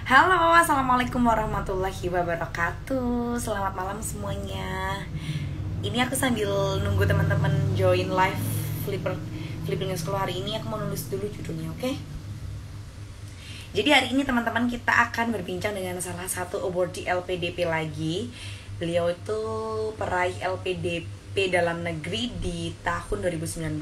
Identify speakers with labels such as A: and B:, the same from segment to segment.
A: Halo, assalamualaikum warahmatullahi wabarakatuh. Selamat malam semuanya. Ini aku sambil nunggu teman-teman join live Flipping School hari ini. Aku mau nulis dulu judulnya, oke? Jadi hari ini teman-teman kita akan berbincang dengan salah satu awardee LPDP lagi. Beliau itu peraih LPDP dalam negeri di tahun 2019.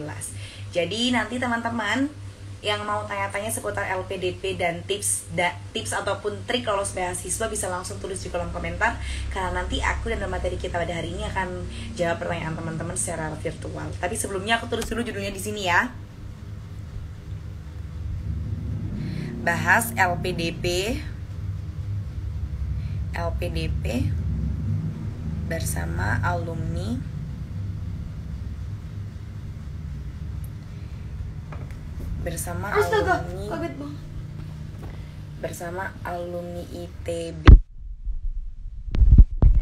A: Jadi nanti teman-teman yang mau tanya-tanya seputar LPDP dan tips ataupun trik lolos beasiswa bisa langsung tulis di kolom komentar, karena nanti aku dan materi kita pada hari ini akan jawab pertanyaan teman-teman secara virtual. Tapi sebelumnya aku tulis dulu judulnya di sini ya. Bahas LPDP bersama alumni bersama alumni ITB.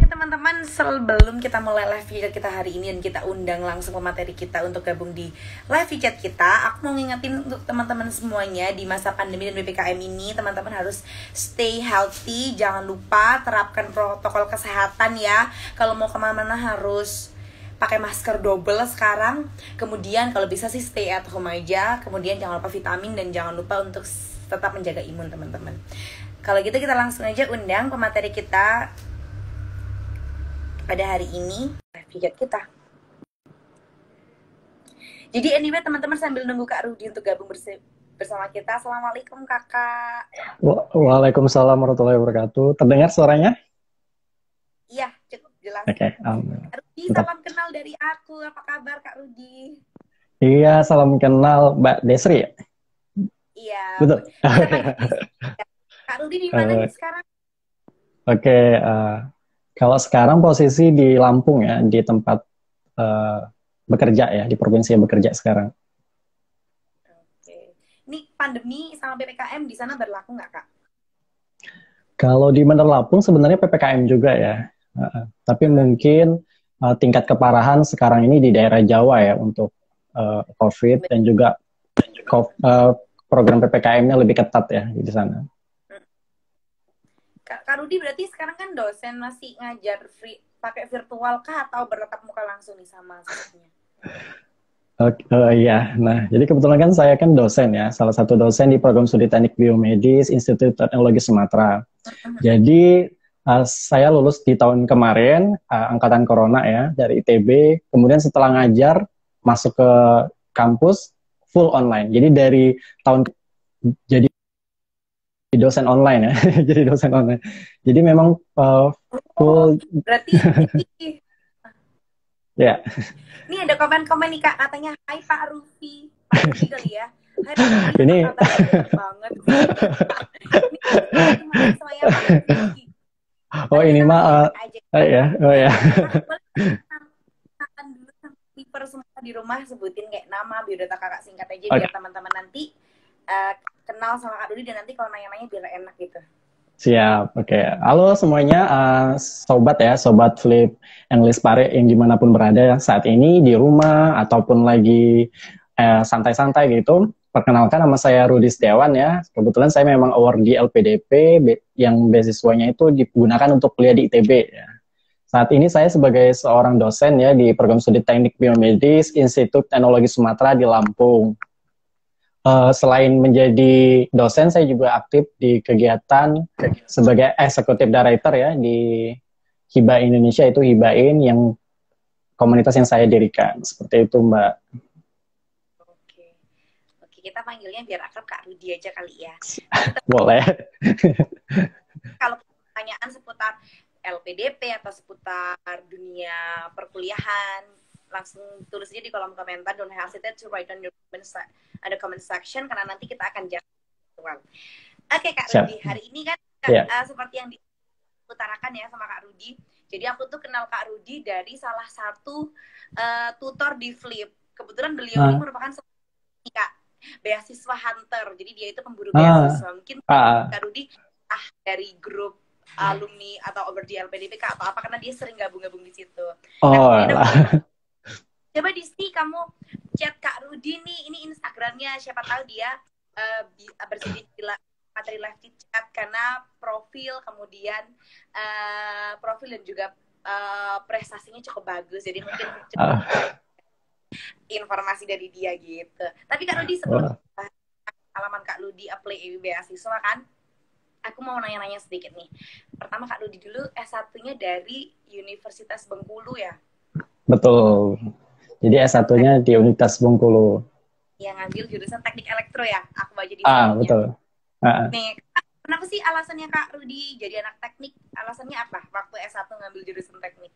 A: Teman-teman, sebelum kita mulai live chat kita hari ini dan kita undang langsung pemateri kita untuk gabung di live chat kita, aku mau ngingetin untuk teman-teman semuanya di masa pandemi dan PPKM ini, teman-teman harus stay healthy. Jangan lupa terapkan protokol kesehatan ya. Kalau mau kemana-mana harus pakai masker double sekarang. Kemudian kalau bisa sih stay at home aja. Kemudian jangan lupa vitamin dan jangan lupa untuk tetap menjaga imun teman-teman. Kalau gitu kita langsung aja undang pemateri kita pada hari ini, live kita. Jadi anyway teman-teman, sambil nunggu Kak Rudi untuk gabung bersama kita. Assalamualaikum Kakak.
B: Waalaikumsalam warahmatullahi wabarakatuh. Terdengar suaranya?
A: Iya, cukup jelas.
B: Oke.
A: Rudi, salam kenal dari aku. Apa kabar Kak Rudi?
B: Iya, salam kenal Mbak Desri ya?
A: Iya.
B: Betul.
A: Kak Rudi di mana nih sekarang?
B: Oke, kalau sekarang posisi di Lampung ya, di tempat bekerja ya, di provinsi yang bekerja sekarang.
A: Oke. Ini pandemi sama PPKM di sana berlaku nggak Kak?
B: Kalau di Bandar Lampung sebenarnya PPKM juga ya. Tapi mungkin tingkat keparahan sekarang ini di daerah Jawa ya untuk COVID dan juga program PPKM-nya lebih ketat ya di sana.
A: Kak Rudi berarti sekarang kan dosen, masih ngajar pakai virtual kah atau bertatap muka langsung nih sama siswanya?
B: Iya, nah jadi kebetulan kan saya kan dosen ya, salah satu dosen di program studi teknik biomedis Institut Teknologi Sumatera. Jadi saya lulus di tahun kemarin, angkatan corona ya, dari ITB. Kemudian setelah ngajar, masuk ke kampus full online. Jadi dari tahun jadi dosen online ya, jadi dosen online. Jadi memang full.
A: Berarti
B: ya.
A: Ini ada komen-komen nih Kak, katanya Hai Pak Rufi. Pak Rufi kali ya. Hai Pak Rufi,
B: Ini
A: apa kabar banget. Ini saya Pak Rufi.
B: Oh ini mah ya, oh ya.
A: Akan dulu Viper semua di rumah, sebutin kayak nama, biodata kakak singkat aja biar teman-teman nanti kenal sama Kak Rudi, dan nanti kalau nanya-nanya biar enak gitu.
B: Siap, oke. Halo semuanya, sobat ya, sobat Flip English Pare yang dimanapun berada saat ini, di rumah ataupun lagi santai-santai gitu. Perkenalkan, nama saya Rudi Setiawan ya. Kebetulan saya memang awardee LPDP yang beasiswanya itu digunakan untuk kuliah di ITB ya. Saat ini saya sebagai seorang dosen ya di program studi teknik biomedis Institut Teknologi Sumatera di Lampung. Selain menjadi dosen, saya juga aktif di kegiatan sebagai eksekutif director ya di HIBA Indonesia, itu HIBAIN, yang komunitas yang saya dirikan. Seperti itu Mbak.
A: Oke, kita panggilnya biar akrab Kak Rudi aja kali ya.
B: Boleh.
A: Kalau pertanyaan seputar LPDP atau seputar dunia perkuliahan, langsung tulis aja di kolom komentar. Don't hesitate to write on your comment section, karena nanti kita akan jawab. Oke Kak Rudi, hari ini kan seperti yang diutarakan ya sama Kak Rudi. Jadi aku tuh kenal Kak Rudi dari salah satu tutor di Flip. Kebetulan beliau ini merupakan Kak beasiswa hunter. Jadi dia itu pemburu beasiswa. Mungkin Kak Rudi dari grup alumni atau awardee LPDP atau apa, karena dia sering gabung-gabung di situ. Coba Disti kamu chat Kak Rudi nih, ini Instagramnya, siapa tahu dia bersedia materi live chat karena profil kemudian profil dan juga prestasinya cukup bagus, jadi mungkin informasi dari dia gitu. Tapi Kak Rudi, sebelum pengalaman Kak Rudi apply beasiswa kan, aku mau nanya-nanya sedikit nih. Pertama Kak Rudi dulu S1-nya dari Universitas Bengkulu ya?
B: Betul. Jadi S1-nya di Universitas Bengkulu.
A: Yang ngambil jurusan teknik elektro ya? Aku baca di CV-nya.
B: Betul.
A: Nih, kenapa sih alasannya Kak Rudi jadi anak teknik? Alasannya apa waktu S1 ngambil jurusan teknik?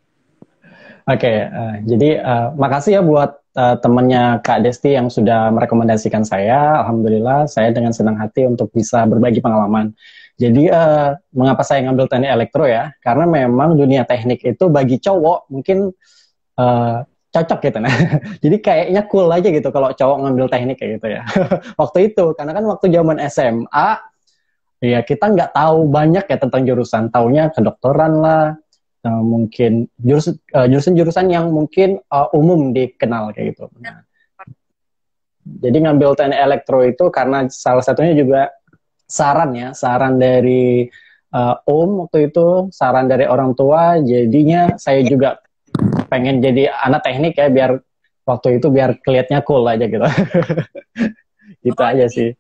B: Oke, jadi makasih ya buat temannya Kak Desti yang sudah merekomendasikan saya. Alhamdulillah, saya dengan senang hati untuk bisa berbagi pengalaman. Jadi, mengapa saya ngambil teknik elektro ya? Karena memang dunia teknik itu bagi cowok mungkin cocok gitu. Nah, jadi kayaknya cool aja gitu kalau cowok ngambil teknik kayak gitu ya. Waktu itu, karena kan waktu zaman SMA, ya kita nggak tahu banyak ya tentang jurusan. Taunya kedokteran lah, mungkin jurusan-jurusan yang mungkin umum dikenal kayak gitu. Nah, jadi ngambil teknik elektro itu karena salah satunya juga saran dari Om waktu itu, saran dari orang tua. Jadinya saya juga pengen jadi anak teknik ya, biar waktu itu biar kelihatannya cool aja gitu. Gitu aja sih.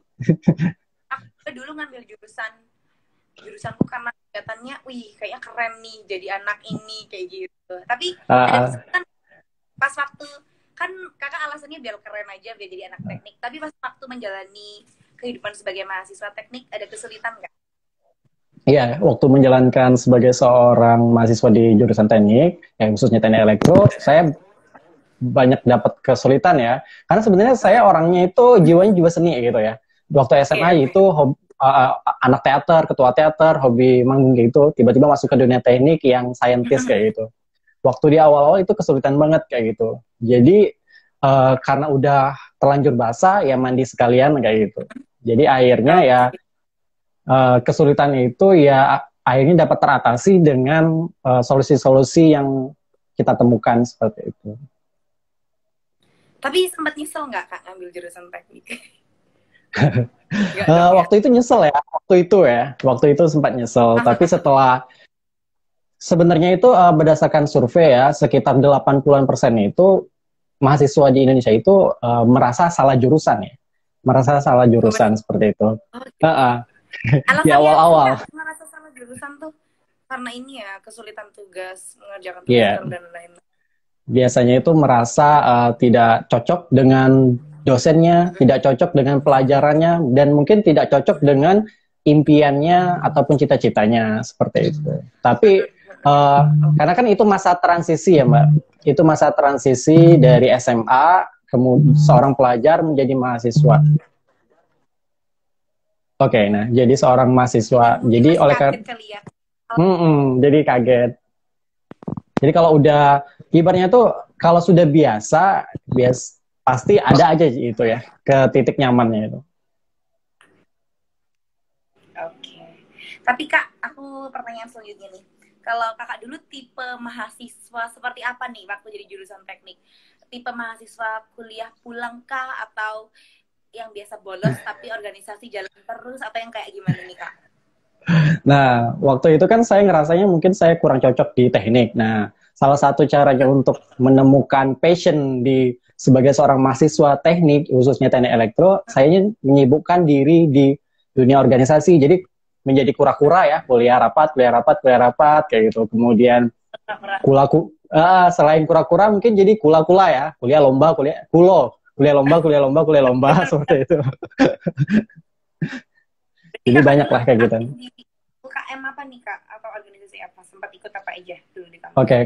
A: Aku dulu ngambil jurusanku karena kelihatannya, wih kayaknya keren nih jadi anak ini kayak gitu. Tapi ada kesulitan pas waktu, kan kakak alasannya biar keren aja biar jadi anak teknik. Tapi pas waktu menjalani kehidupan sebagai mahasiswa teknik ada kesulitan nggak?
B: Iya, waktu menjalankan sebagai seorang mahasiswa di jurusan teknik, khususnya teknik elektro, saya banyak dapat kesulitan ya. Karena sebenarnya saya orangnya itu jiwanya jiwa seni gitu ya. Waktu SMA itu anak teater, ketua teater, hobi manggung gitu. Tiba-tiba masuk ke dunia teknik yang saintis kayak gitu. Waktu di awal-awal itu kesulitan banget kayak gitu. Jadi karena udah terlanjur basah, ya mandi sekalian kayak gitu. Jadi akhirnya ya kesulitan itu ya akhirnya dapat teratasi dengan solusi-solusi yang kita temukan seperti itu.
A: Tapi sempat nyesel nggak Kak ngambil jurusan teknik?
B: Waktu itu nyesel ya, waktu itu sempat nyesel. Tapi sebenarnya itu berdasarkan survei ya, sekitar 80% itu mahasiswa di Indonesia itu merasa salah jurusan ya, seperti itu. Di awal-awal.
A: Merasa salah jurusan tuh karena ini ya, kesulitan tugas, mengerjakan tugas dan lain-lain.
B: Biasanya itu merasa tidak cocok dengan dosennya, tidak cocok dengan pelajarannya, dan mungkin tidak cocok dengan impiannya ataupun cita-citanya seperti itu. Tapi karena kan itu masa transisi ya Mbak, itu masa transisi dari SMA kemudian seorang pelajar menjadi mahasiswa. Oke, nah jadi seorang mahasiswa, jadi oleh karena jadi kaget. Jadi kalau udah ibaratnya tuh kalau sudah biasa pasti ada aja itu ya ke titik nyamannya itu.
A: Oke. Tapi Kak, aku pertanyaan selanjutnya nih. Kalau kakak dulu tipe mahasiswa seperti apa nih waktu jadi jurusan teknik? Tipe mahasiswa kuliah pulang kah atau yang biasa bolos tapi organisasi jalan terus, atau yang kayak gimana nih Kak?
B: Nah, waktu itu kan saya ngerasanya mungkin saya kurang cocok di teknik. Nah, salah satu caranya untuk menemukan passion sebagai seorang mahasiswa teknik, khususnya teknik elektro, saya menyibukkan diri di dunia organisasi. Jadi menjadi kura-kura ya, kuliah rapat, kayak gitu. Kemudian selain kura-kura mungkin jadi kula-kula ya, kuliah lomba seperti itu. Jadi banyak lah kayak gitu.
A: UKM apa nih Kak? Atau organisasi apa? Sempat ikut apa aja dulu di kampus?
B: Oke.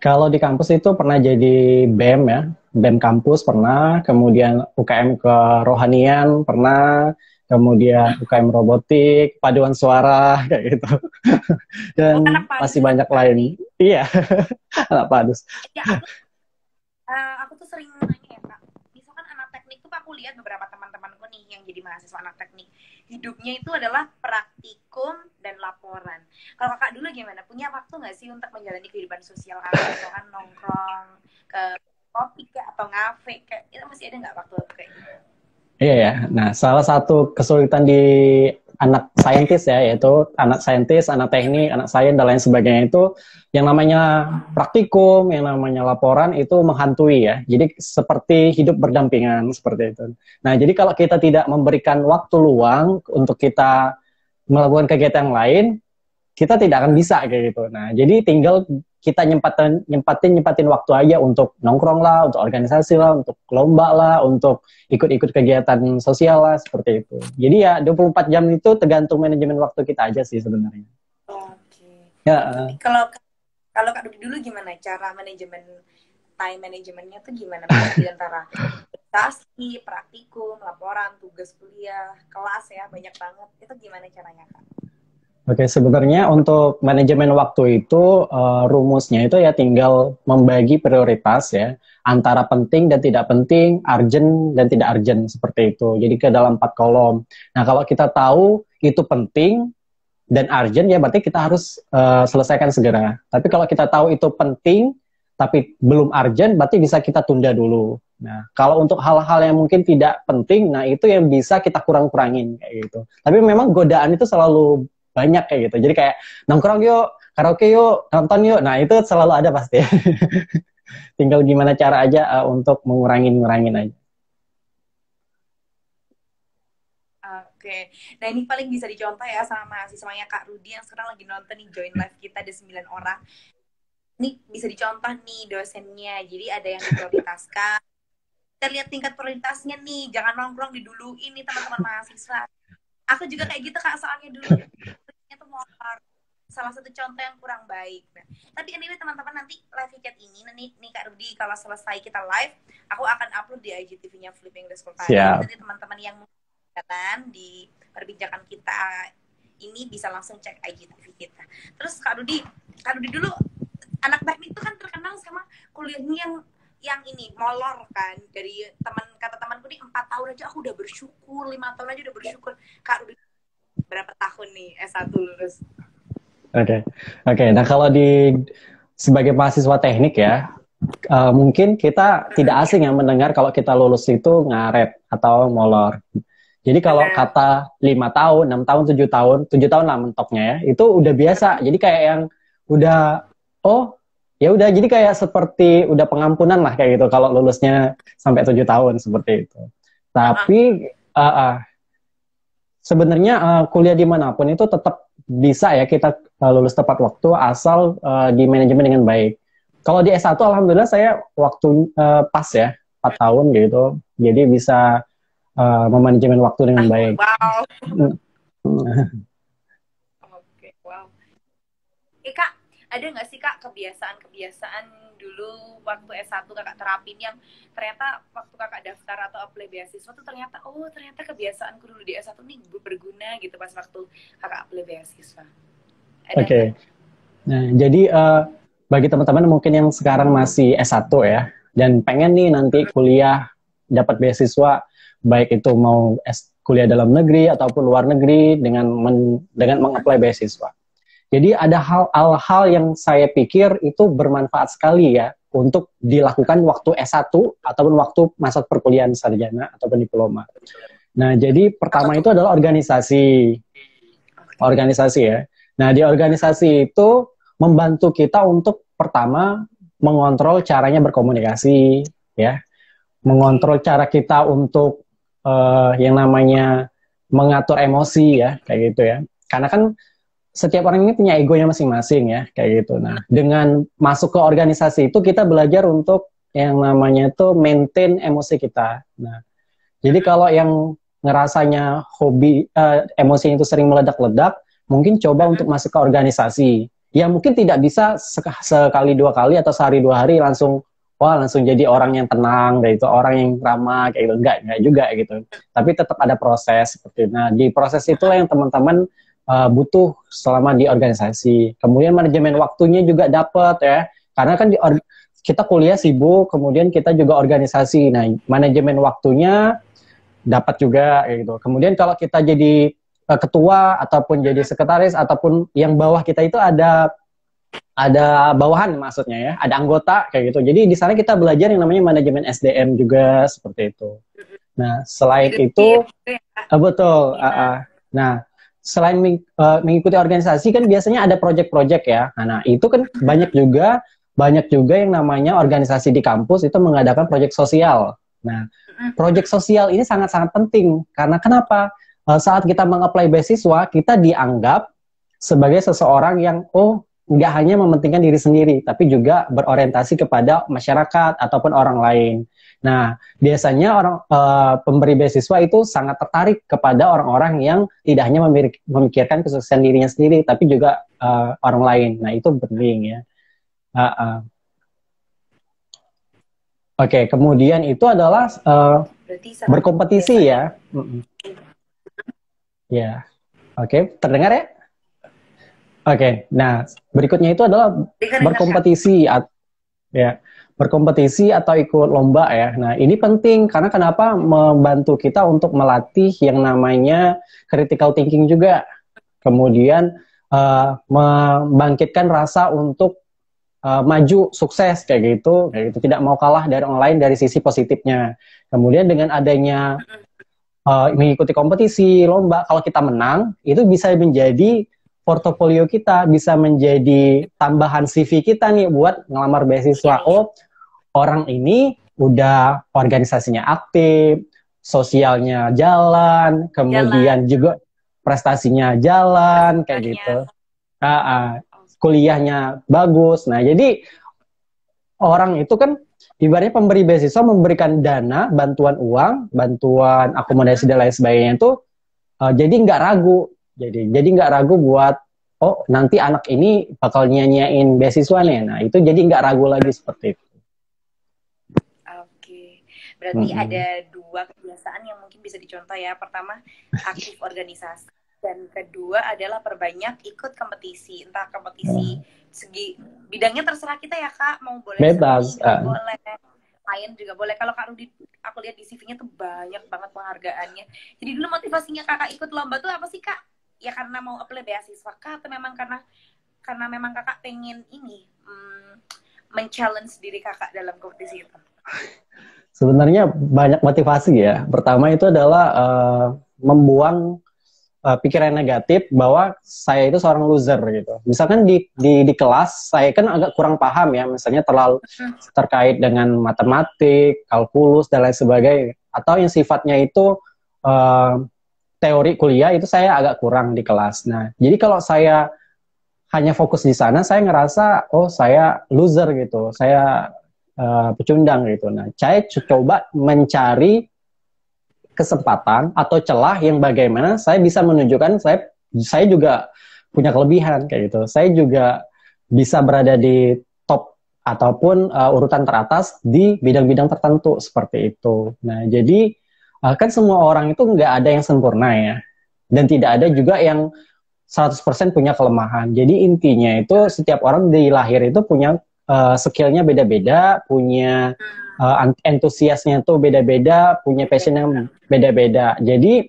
B: Kalau di kampus itu pernah jadi BEM ya, BEM kampus pernah, kemudian UKM kerohanian pernah, kemudian UKM robotik, paduan suara kayak gitu. Dan masih banyak lain. Iya, anak padus.
A: Ya, aku tuh sering nanya ya Kak, misalkan anak teknik tuh aku lihat beberapa teman-temanku nih yang jadi mahasiswa anak teknik, hidupnya itu adalah praktikum dan laporan. Kalau kakak dulu gimana? Punya waktu nggak sih untuk menjalani kehidupan sosial kakak? Misalkan nongkrong ke kopi kayak atau ngafe kayak itu, masih ada nggak waktu kayak gitu?
B: Iya ya. Nah, salah satu kesulitan di anak saintis ya, yaitu anak saintis, anak teknik, anak sains dan lain sebagainya itu yang namanya praktikum, yang namanya laporan itu menghantui ya. Jadi seperti hidup berdampingan seperti itu. Nah, jadi kalau kita tidak memberikan waktu luang untuk kita melakukan kegiatan yang lain, kita tidak akan bisa kayak gitu. Nah, jadi tinggal kita nyempatin waktu aja untuk nongkrong lah, untuk organisasi lah, untuk lomba lah, untuk ikut-ikut kegiatan sosial lah, seperti itu. Jadi ya 24 jam itu tergantung manajemen waktu kita aja sih sebenarnya.
A: Oke.
B: Ya,
A: Tapi kalau Kak Rudi dulu gimana cara manajemen time manajemennya tuh gimana di antara prestasi, praktikum, laporan, tugas kuliah, kelas ya banyak banget. Itu gimana caranya Kak?
B: oke, sebenarnya untuk manajemen waktu itu rumusnya itu ya tinggal membagi prioritas ya antara penting dan tidak penting, urgent dan tidak urgent seperti itu. Jadi ke dalam 4 kolom. Nah, kalau kita tahu itu penting dan urgent ya berarti kita harus selesaikan segera. Tapi kalau kita tahu itu penting tapi belum urgent berarti bisa kita tunda dulu. Nah, kalau untuk hal-hal yang mungkin tidak penting, nah itu yang bisa kita kurang-kurangin kayak gitu. Tapi memang godaan itu selalu banyak kayak gitu. Jadi kayak nongkrong yuk, karaoke yuk, nonton yuk. Nah, itu selalu ada pasti. Tinggal gimana cara aja untuk ngurangin aja.
A: Oke, nah ini paling bisa dicontoh ya sama mahasiswanya Kak Rudi yang sekarang lagi nonton nih join live kita ada 9 orang. Ini bisa dicontoh nih dosennya, jadi ada yang diprioritaskan. Kita lihat tingkat prioritasnya nih, jangan nongkrong diduluin nih teman-teman mahasiswa. Aku juga kayak gitu Kak, soalnya dulu itu motor. Salah satu contoh yang kurang baik. Nah, tapi anyway teman-teman nanti live chat ini nih Kak Rudi kalau selesai kita live, aku akan upload di IGTV-nya Flipping the School Tadi. Nanti teman-teman yang di perbincangan kita ini bisa langsung cek IGTV kita. Terus Kak Rudi dulu anak teknik itu kan terkenal sama kuliahnya yang ini molor kan, dari kata temanku nih 4 tahun aja aku udah bersyukur, 5 tahun aja udah bersyukur. Kak Rudi berapa tahun nih S1 lulus?
B: Oke. Nah, kalau sebagai mahasiswa teknik ya, mungkin kita tidak asing yang mendengar kalau kita lulus itu ngaret atau molor. Jadi kalau kata 5 tahun, 6 tahun, 7 tahun lah mentoknya ya, itu udah biasa. Jadi kayak yang udah, oh ya udah, jadi kayak seperti udah pengampunan lah kayak gitu kalau lulusnya sampai 7 tahun seperti itu. Tapi sebenarnya kuliah dimanapun itu tetap bisa ya kita lulus tepat waktu asal di manajemen dengan baik. Kalau di S1 alhamdulillah saya waktu pas ya 4 tahun gitu, jadi bisa memanajemen waktu dengan baik.
A: Wow. Oke, wow. Kak, ada nggak sih Kak kebiasaan dulu waktu S1 Kakak terapin yang ternyata waktu Kakak daftar atau apply beasiswa tuh ternyata kebiasaanku dulu di S1 nih berguna gitu pas waktu Kakak apply beasiswa.
B: Oke. Nah, jadi bagi teman-teman mungkin yang sekarang masih S1 ya dan pengen nih nanti kuliah dapat beasiswa, baik itu mau kuliah dalam negeri ataupun luar negeri dengan mengapply beasiswa. Jadi ada hal-hal yang saya pikir itu bermanfaat sekali ya untuk dilakukan waktu S1 ataupun waktu masa perkuliahan sarjana ataupun diploma. Nah, jadi pertama itu adalah organisasi ya. Nah, di organisasi itu membantu kita untuk pertama mengontrol caranya berkomunikasi ya. Mengontrol cara kita untuk yang namanya mengatur emosi ya, kayak gitu ya. Karena kan setiap orang ini punya egonya masing-masing ya, kayak gitu. Nah, dengan masuk ke organisasi itu kita belajar untuk yang namanya itu maintain emosi kita. Nah, jadi kalau yang ngerasanya hobi emosi itu sering meledak-ledak, mungkin coba untuk masuk ke organisasi. Ya mungkin tidak bisa sekali 2 kali atau sehari 2 hari langsung jadi orang yang tenang, kayak itu orang yang ramah, kayak gitu. Enggak juga gitu. Tapi tetap ada proses seperti itu. Nah, di proses itulah yang teman-teman butuh selama di organisasi. Kemudian manajemen waktunya juga dapat ya. Karena kan kita kuliah sibuk, kemudian kita juga organisasi. Nah, manajemen waktunya dapat juga kayak gitu. Kemudian kalau kita jadi ketua ataupun jadi sekretaris ataupun yang bawah kita itu ada bawahan maksudnya ya, ada anggota kayak gitu. Jadi di sana kita belajar yang namanya manajemen SDM juga seperti itu. Nah, selain itu betul. Nah, selain mengikuti organisasi kan biasanya ada project-project ya. Nah, itu kan banyak juga yang namanya organisasi di kampus itu mengadakan project sosial. Nah, project sosial ini sangat-sangat penting karena kenapa? Saat kita meng-apply beasiswa, kita dianggap sebagai seseorang yang nggak hanya mementingkan diri sendiri, tapi juga berorientasi kepada masyarakat ataupun orang lain. Nah, biasanya pemberi beasiswa itu sangat tertarik kepada orang-orang yang tidak hanya memikirkan kesuksesan dirinya sendiri, tapi juga orang lain. Nah, itu penting ya. Oke, kemudian itu adalah berkompetisi ya. Ya, oke, terdengar ya? Oke, nah berikutnya itu adalah berkompetisi, ya, berkompetisi atau ikut lomba ya. Nah ini penting karena kenapa? Membantu kita untuk melatih yang namanya critical thinking juga. Kemudian membangkitkan rasa untuk maju, sukses kayak gitu, tidak mau kalah dari orang lain dari sisi positifnya. Kemudian dengan adanya mengikuti kompetisi, lomba, kalau kita menang, itu bisa menjadi portofolio kita, bisa menjadi tambahan CV kita nih buat ngelamar beasiswa. Oh, orang ini udah organisasinya aktif, sosialnya jalan, kemudian juga prestasinya jalan, kayak gitu. Kuliahnya bagus. Nah, jadi orang itu kan ibaratnya pemberi beasiswa memberikan dana, bantuan uang, bantuan akomodasi dan lain sebagainya itu jadi nggak ragu. Jadi nggak ragu buat nanti anak ini bakal nyanyain beasiswa nih. Nah itu jadi nggak ragu lagi seperti itu.
A: Oke, berarti ada dua kebiasaan yang mungkin bisa dicontoh ya. Pertama aktif organisasi dan kedua adalah perbanyak ikut kompetisi. Entah kompetisi segi bidangnya terserah kita ya Kak. Mau boleh
B: bebas,
A: boleh lain juga boleh. Kalau Kak Rudi aku lihat di CV-nya tuh banyak banget penghargaannya. Jadi dulu motivasinya Kakak ikut lomba tuh apa sih Kak? Ya karena mau apply beasiswa Kak atau memang karena memang Kakak pengen ini men-challenge diri Kakak dalam kompetisi itu?
B: Sebenarnya banyak motivasi ya. Pertama itu adalah membuang pikiran negatif bahwa saya itu seorang loser gitu. Misalkan di kelas saya kan agak kurang paham ya, misalnya terlalu terkait dengan matematik, kalkulus dan lain sebagainya, atau yang sifatnya itu teori kuliah itu saya agak kurang di kelas. Nah, jadi kalau saya hanya fokus di sana, saya ngerasa saya loser gitu, saya pecundang gitu. Nah, saya coba mencari kesempatan atau celah yang bagaimana saya bisa menunjukkan saya juga punya kelebihan kayak gitu. Saya juga bisa berada di top ataupun urutan teratas di bidang-bidang tertentu seperti itu. Nah, jadi kan semua orang itu nggak ada yang sempurna ya. Dan tidak ada juga yang 100% punya kelemahan. Jadi intinya itu setiap orang di lahir itu punya skill-nya beda-beda, punya entusiasnya tuh beda-beda, punya passion yang beda-beda. Jadi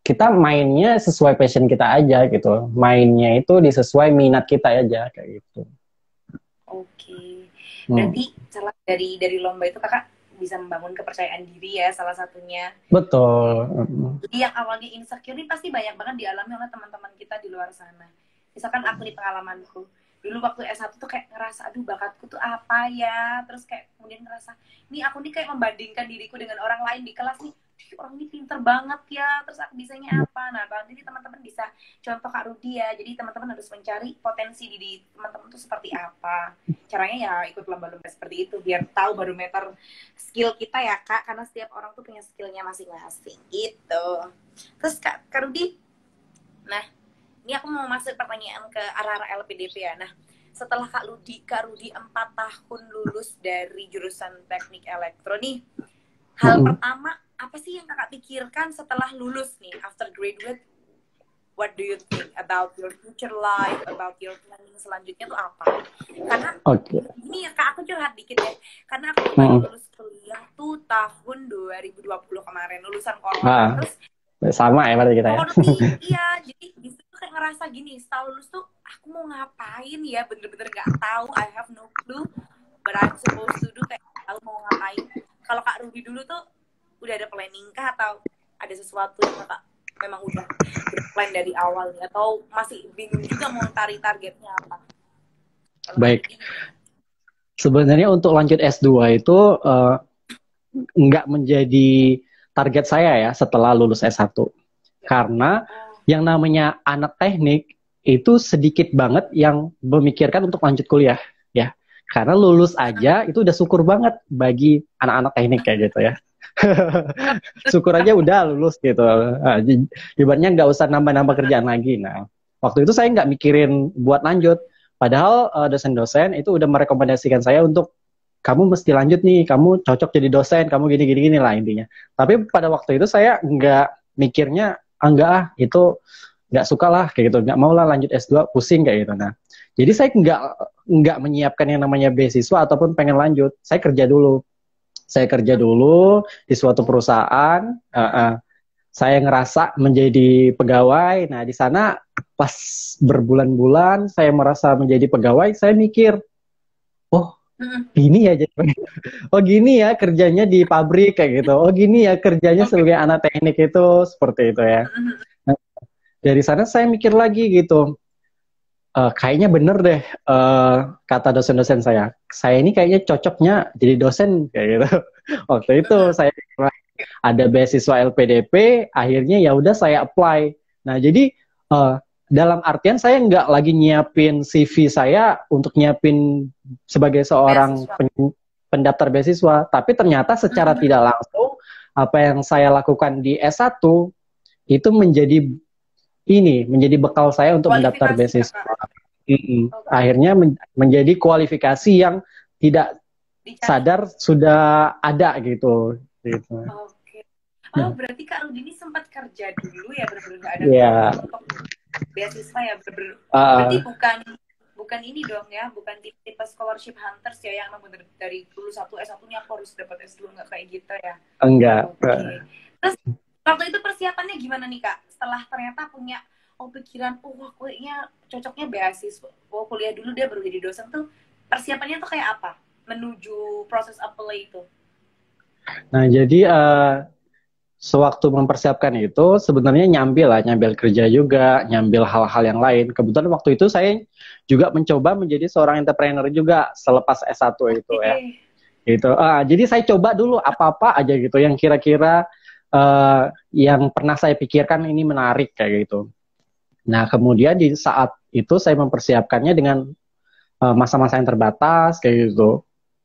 B: kita mainnya sesuai passion kita aja gitu. Mainnya itu disesuai minat kita aja kayak gitu.
A: Oke. Berarti salah dari lomba itu Kakak bisa membangun kepercayaan diri ya salah satunya.
B: Betul.
A: Jadi yang awalnya insecure ini pasti banyak banget dialami oleh teman-teman kita di luar sana. Misalkan aku nih pengalamanku. Dulu waktu S1 tuh kayak ngerasa, aduh bakatku tuh apa ya. Terus kayak kemudian ngerasa, nih aku nih kayak membandingkan diriku dengan orang lain di kelas nih. Orang ini pinter banget ya, terus aku bisanya apa. Nah, nanti teman-teman bisa contoh Kak Rudi ya. Jadi teman-teman harus mencari potensi diri teman-teman tuh seperti apa. Caranya ya ikut lomba-lomba seperti itu, biar tahu barometer skill kita ya Kak. Karena setiap orang tuh punya skillnya masing-masing gitu. Terus Kak Rudi, nah ini aku mau masuk pertanyaan ke arah-arah LPDP ya. Nah, setelah Kak Rudi 4 tahun lulus dari jurusan teknik elektro nih, hal pertama apa sih yang Kakak pikirkan setelah lulus nih, after graduate? What do you think about your future life, about your planning selanjutnya tuh apa? Karena ini ya Kak, aku curhat dikit ya. Karena aku baru lulus kuliah tuh tahun 2020 kemarin, lulusan corona. Terus
B: sama ya berarti kita ya.
A: Iya, jadi disitu kayak ngerasa gini, setelah lulus tuh aku mau ngapain ya, bener-bener gak tahu, I have no clue, but I'm supposed to do, kayak tahu mau ngapain. Kalau Kak Ruby dulu tuh udah ada planning kah atau ada sesuatu yang Kakak memang udah plan dari awal nih, atau masih bingung juga mau cari targetnya apa? Kalau
B: Baik,
A: ini.
B: sebenarnya untuk lanjut S2 itu nggak menjadi target saya ya setelah lulus S1. Karena
A: Oh.
B: yang namanya anak teknik itu sedikit banget yang memikirkan untuk lanjut kuliah ya. Karena lulus aja itu udah syukur banget bagi anak-anak teknik kayak gitu ya. Syukur aja udah lulus gitu. Nah, ibaratnya nggak usah nambah-nambah kerjaan lagi. Nah, waktu itu saya nggak mikirin buat lanjut. Padahal dosen-dosen itu udah merekomendasikan saya untuk kamu mesti lanjut nih, kamu cocok jadi dosen, kamu gini-gini lah intinya. Tapi pada waktu itu saya nggak mikirnya, enggak itu nggak suka lah kayak gitu, nggak mau lah lanjut S2, pusing kayak gitu. Nah, jadi saya nggak menyiapkan yang namanya beasiswa ataupun pengen lanjut. Saya kerja dulu di suatu perusahaan. Saya ngerasa menjadi pegawai. Nah, di sana pas berbulan-bulan saya merasa menjadi pegawai, saya mikir, oh gini ya jadi, oh gini ya kerjanya di pabrik kayak gitu. Oh gini ya kerjanya
A: Oke.
B: sebagai anak teknik itu seperti itu ya. Nah, dari sana saya mikir lagi gitu. Kayaknya bener deh kata dosen-dosen saya ini kayaknya cocoknya jadi dosen kayak gitu. Waktu itu saya ada beasiswa LPDP, akhirnya ya udah saya apply. Nah jadi dalam artian saya nggak lagi nyiapin CV saya untuk nyiapin sebagai seorang
A: Beasiswa.
B: pendaftar beasiswa, tapi ternyata secara tidak langsung apa yang saya lakukan di S1 itu menjadi bekal saya untuk mendaftar
A: Kualifikasi
B: beasiswa.
A: kakak. Oke.
B: Akhirnya menjadi kualifikasi yang tidak
A: Dicari.
B: sadar sudah ada gitu.
A: Oke. Oh, berarti Kak Rudi ini sempat kerja dulu ya, benar-benar nggak ada
B: Ya,
A: kepikiran untuk beasiswa ya, berarti
B: uh,
A: bukan ini dong ya, bukan tipe scholarship hunters ya, yang memang bener dari dulu S1 nih aku harus dapat S2, nggak kayak gitu ya.
B: enggak.
A: Oke. Terus waktu itu persiapannya gimana nih Kak? Setelah ternyata punya pikiran, wah kayaknya cocoknya beasiswa, kuliah dulu dia baru jadi dosen tuh, persiapannya tuh kayak apa? Menuju proses apply itu.
B: Nah, jadi sewaktu mempersiapkan itu sebenarnya nyambil kerja juga, nyambil hal-hal yang lain. Kebetulan waktu itu saya juga mencoba menjadi seorang entrepreneur juga selepas S1 itu ya.
A: Oke.
B: Gitu. Jadi saya coba dulu apa-apa aja gitu yang kira-kira yang pernah saya pikirkan ini menarik kayak gitu. Nah, kemudian di saat itu saya mempersiapkannya dengan masa-masa yang terbatas kayak gitu.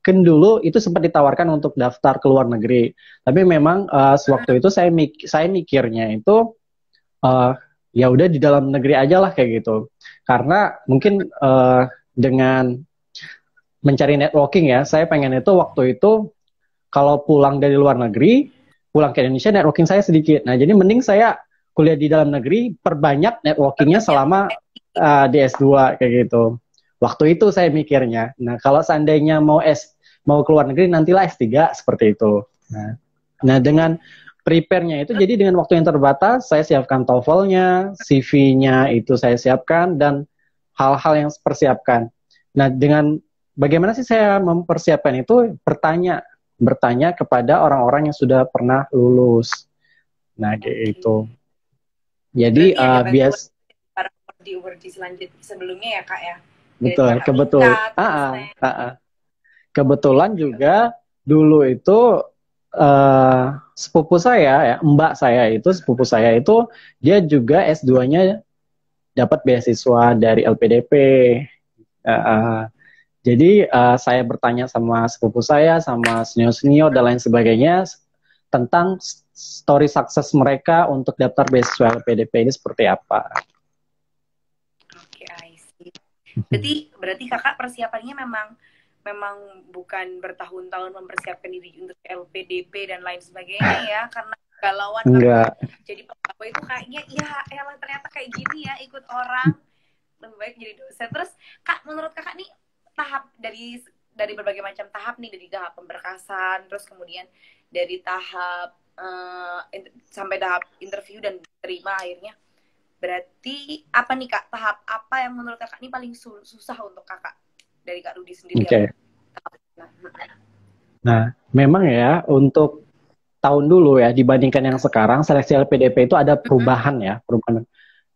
B: Kan dulu itu sempat ditawarkan untuk daftar ke luar negeri, tapi memang sewaktu itu saya mikirnya itu uh, ya udah di dalam negeri aja lah kayak gitu. Karena mungkin dengan mencari networking ya, saya pengen itu waktu itu kalau pulang dari luar negeri, pulang ke Indonesia networking saya sedikit. Nah, jadi mending saya kuliah di dalam negeri, perbanyak networkingnya selama di S2 kayak gitu. Waktu itu saya mikirnya. Nah, kalau seandainya mau keluar negeri nantilah S3 seperti itu. Nah dengan prepare-nya itu jadi dengan waktu yang terbatas saya siapkan TOEFL-nya, CV-nya itu saya siapkan dan hal-hal yang persiapkan. Nah, dengan bagaimana sih saya mempersiapkan itu bertanya kepada orang-orang yang sudah pernah lulus. Nah, kayak itu. Jadi
A: Berarti ada bantuan
B: bias
A: para wordy selanjutnya sebelumnya ya Kak ya, dari
B: betul,
A: kakak tingkat, dosen.
B: kebetulan
A: Oke, oke.
B: juga dulu itu sepupu saya ya, mbak saya itu sepupu saya itu dia juga S2-nya dapat beasiswa dari LPDP. Jadi saya bertanya sama sepupu saya, sama senior-senior dan lain sebagainya tentang story sukses mereka untuk daftar beasiswa LPDP ini seperti apa.
A: Oke, I see. Berarti kakak persiapannya memang memang bukan bertahun-tahun mempersiapkan diri untuk LPDP dan lain sebagainya ya, karena galauan waktu
B: Enggak,
A: jadi pegawai itu kayaknya ya elah ternyata kayak gini ya, ikut orang, lebih baik jadi dosen. Terus Kak, menurut kakak nih tahap dari berbagai macam tahap nih, dari tahap pemberkasan, terus kemudian dari tahap sampai tahap interview dan diterima akhirnya, berarti apa nih Kak, tahap apa yang menurut kakak ini paling susah untuk kakak, dari Kak Rudi sendiri
B: oke.
A: apa tahap?
B: Nah, memang ya untuk tahun dulu ya dibandingkan yang sekarang, seleksi LPDP itu ada perubahan ya, perubahan.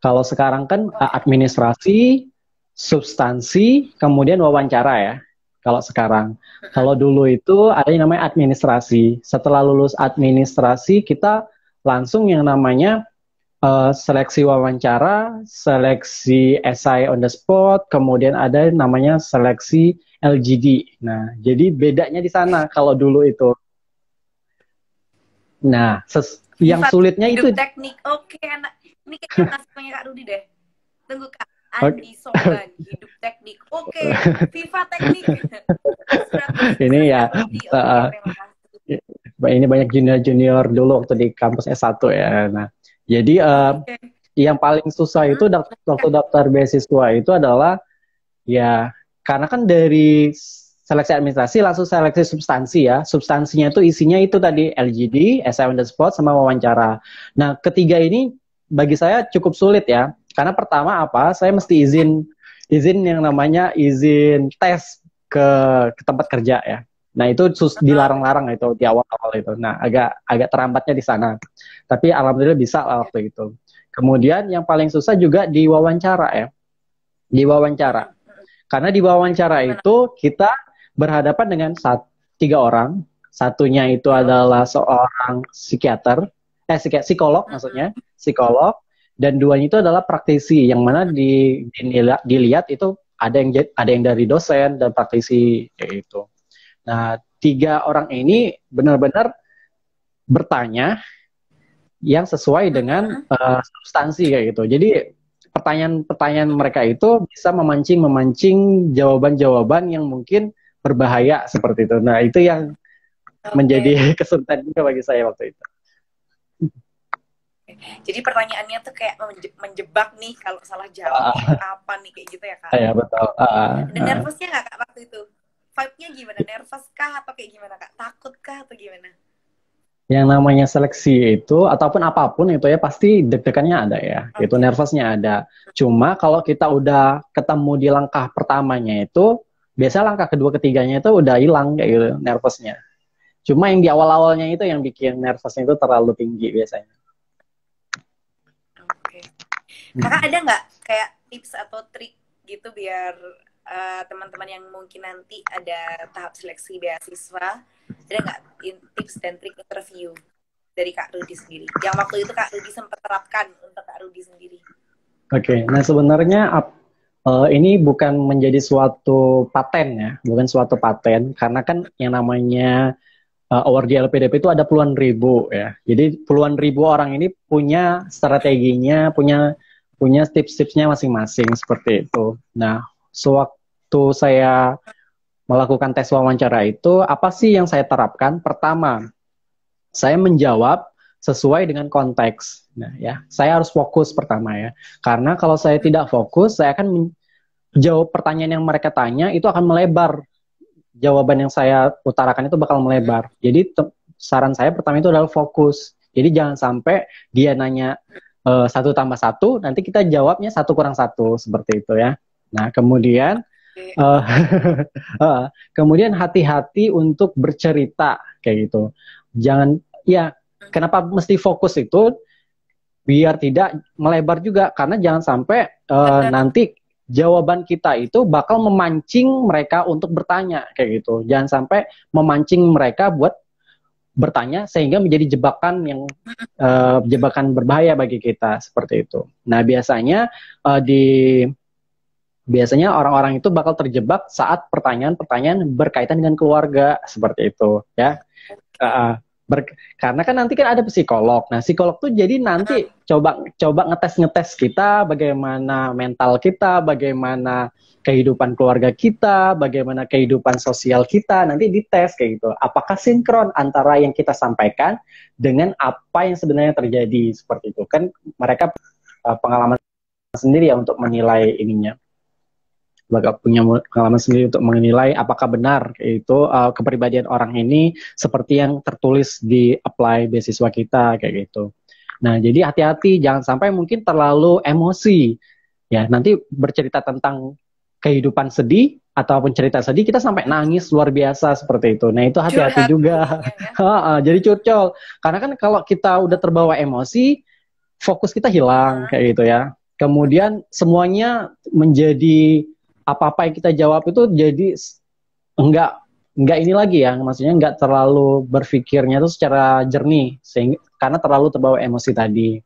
B: Kalau sekarang kan administrasi, substansi, kemudian wawancara ya. Kalau sekarang, kalau dulu itu ada yang namanya administrasi. Setelah lulus administrasi, kita langsung yang namanya seleksi wawancara, seleksi essay on the spot, kemudian ada namanya seleksi LGD. Nah, jadi bedanya di sana kalau dulu itu. Nah, yang sulitnya itu
A: teknik. Oke, anak. Ini kayaknya nasibnya Kak Rudi deh. Tunggu Kak.
B: okay.
A: Andi Soban, hidup teknik. Oke, Viva teknik.
B: Ini ya. Ini banyak junior-junior dulu waktu di kampus S1 ya. Nah, jadi yang paling susah itu waktu daftar beasiswa itu adalah ya karena kan dari seleksi administrasi langsung seleksi substansi ya. Substansinya itu isinya itu tadi LGD, essay on the spot, sama wawancara. Nah, ketiga ini bagi saya cukup sulit ya. Karena pertama apa? Saya mesti izin yang namanya izin tes ke tempat kerja ya. Nah, itu dilarang-larang itu di awal-awal itu. Nah, agak terhambatnya di sana. Tapi alhamdulillah bisa lah waktu itu. Kemudian yang paling susah juga di wawancara ya. Di wawancara. Karena di wawancara itu kita berhadapan dengan 3 orang. Satunya itu adalah seorang psikolog maksudnya, psikolog, dan 2-nya itu adalah praktisi, yang mana dilihat itu ada yang dari dosen dan praktisi kayak gitu. Nah, 3 orang ini benar-benar bertanya yang sesuai dengan substansi kayak gitu. Jadi pertanyaan mereka itu bisa memancing jawaban-jawaban yang mungkin berbahaya seperti itu. Nah, itu yang menjadi kesulitan juga bagi saya waktu itu.
A: Jadi pertanyaannya tuh kayak menjebak nih, kalau salah jawab apa nih, kayak gitu ya Kak?
B: Iya, betul.
A: Dan nervousnya nggak Kak waktu itu? Vibe-nya gimana? Nervous kah atau kayak gimana Kak? Takut kah atau gimana?
B: Yang namanya seleksi itu, ataupun apapun itu ya, pasti deg-degannya ada ya. Itu nervousnya ada. Cuma kalau kita udah ketemu di langkah pertamanya itu, biasanya langkah kedua ketiganya itu udah hilang kayak gitu nervousnya. Cuma yang di awal-awalnya itu yang bikin nervousnya itu terlalu tinggi biasanya.
A: Oke. Kakak ada nggak kayak tips atau trik gitu biar teman-teman yang mungkin nanti ada tahap seleksi beasiswa, ada nggak tips dan trik interview dari Kak Rudi sendiri? Yang waktu itu Kak Rudi sempat terapkan untuk Kak Rudi sendiri.
B: Oke, nah sebenarnya ini bukan menjadi suatu paten ya, bukan suatu paten, karena kan yang namanya award di LPDP itu ada puluhan ribu ya. Jadi puluhan ribu orang ini punya strateginya, punya tips-tipsnya masing-masing seperti itu. Nah, sewaktu saya melakukan tes wawancara itu, apa sih yang saya terapkan? Pertama, saya menjawab sesuai dengan konteks. Nah, ya, saya harus fokus pertama ya. Karena kalau saya tidak fokus, saya akan menjawab pertanyaan yang mereka tanya itu akan melebar. Jawaban yang saya utarakan itu bakal melebar. Jadi saran saya pertama itu adalah fokus. Jadi jangan sampai dia nanya 1 tambah 1, nanti kita jawabnya 1 kurang 1 seperti itu ya. Nah, kemudian kemudian hati-hati untuk bercerita kayak gitu. Jangan ya, kenapa mesti fokus itu biar tidak melebar juga, karena jangan sampai nanti jawaban kita itu bakal memancing mereka untuk bertanya kayak gitu. Jangan sampai memancing mereka buat bertanya sehingga menjadi jebakan berbahaya bagi kita seperti itu. Nah, biasanya orang-orang itu bakal terjebak saat pertanyaan-pertanyaan berkaitan dengan keluarga seperti itu ya. Karena kan nanti kan ada psikolog. Nah, psikolog tuh jadi nanti coba ngetes kita, bagaimana mental kita, bagaimana kehidupan keluarga kita, bagaimana kehidupan sosial kita, nanti dites kayak gitu. Apakah sinkron antara yang kita sampaikan dengan apa yang sebenarnya terjadi seperti itu. Kan mereka pengalaman sendiri ya untuk menilai ininya. Punya pengalaman sendiri untuk menilai apakah benar itu kepribadian orang ini seperti yang tertulis di apply beasiswa kita kayak gitu. Nah, jadi hati-hati jangan sampai mungkin terlalu emosi ya, nanti bercerita tentang kehidupan sedih ataupun cerita sedih, kita sampai nangis luar biasa seperti itu. Nah, itu hati-hati
A: Curhat
B: juga.
A: jadinya ya.
B: Jadi curcol. Karena kan kalau kita udah terbawa emosi, fokus kita hilang
A: Heeh.
B: kayak gitu ya. Kemudian semuanya menjadi apa-apa yang kita jawab itu jadi enggak enggak ini lagi ya, maksudnya enggak terlalu berpikirnya itu secara jernih sehingga karena terlalu terbawa emosi tadi.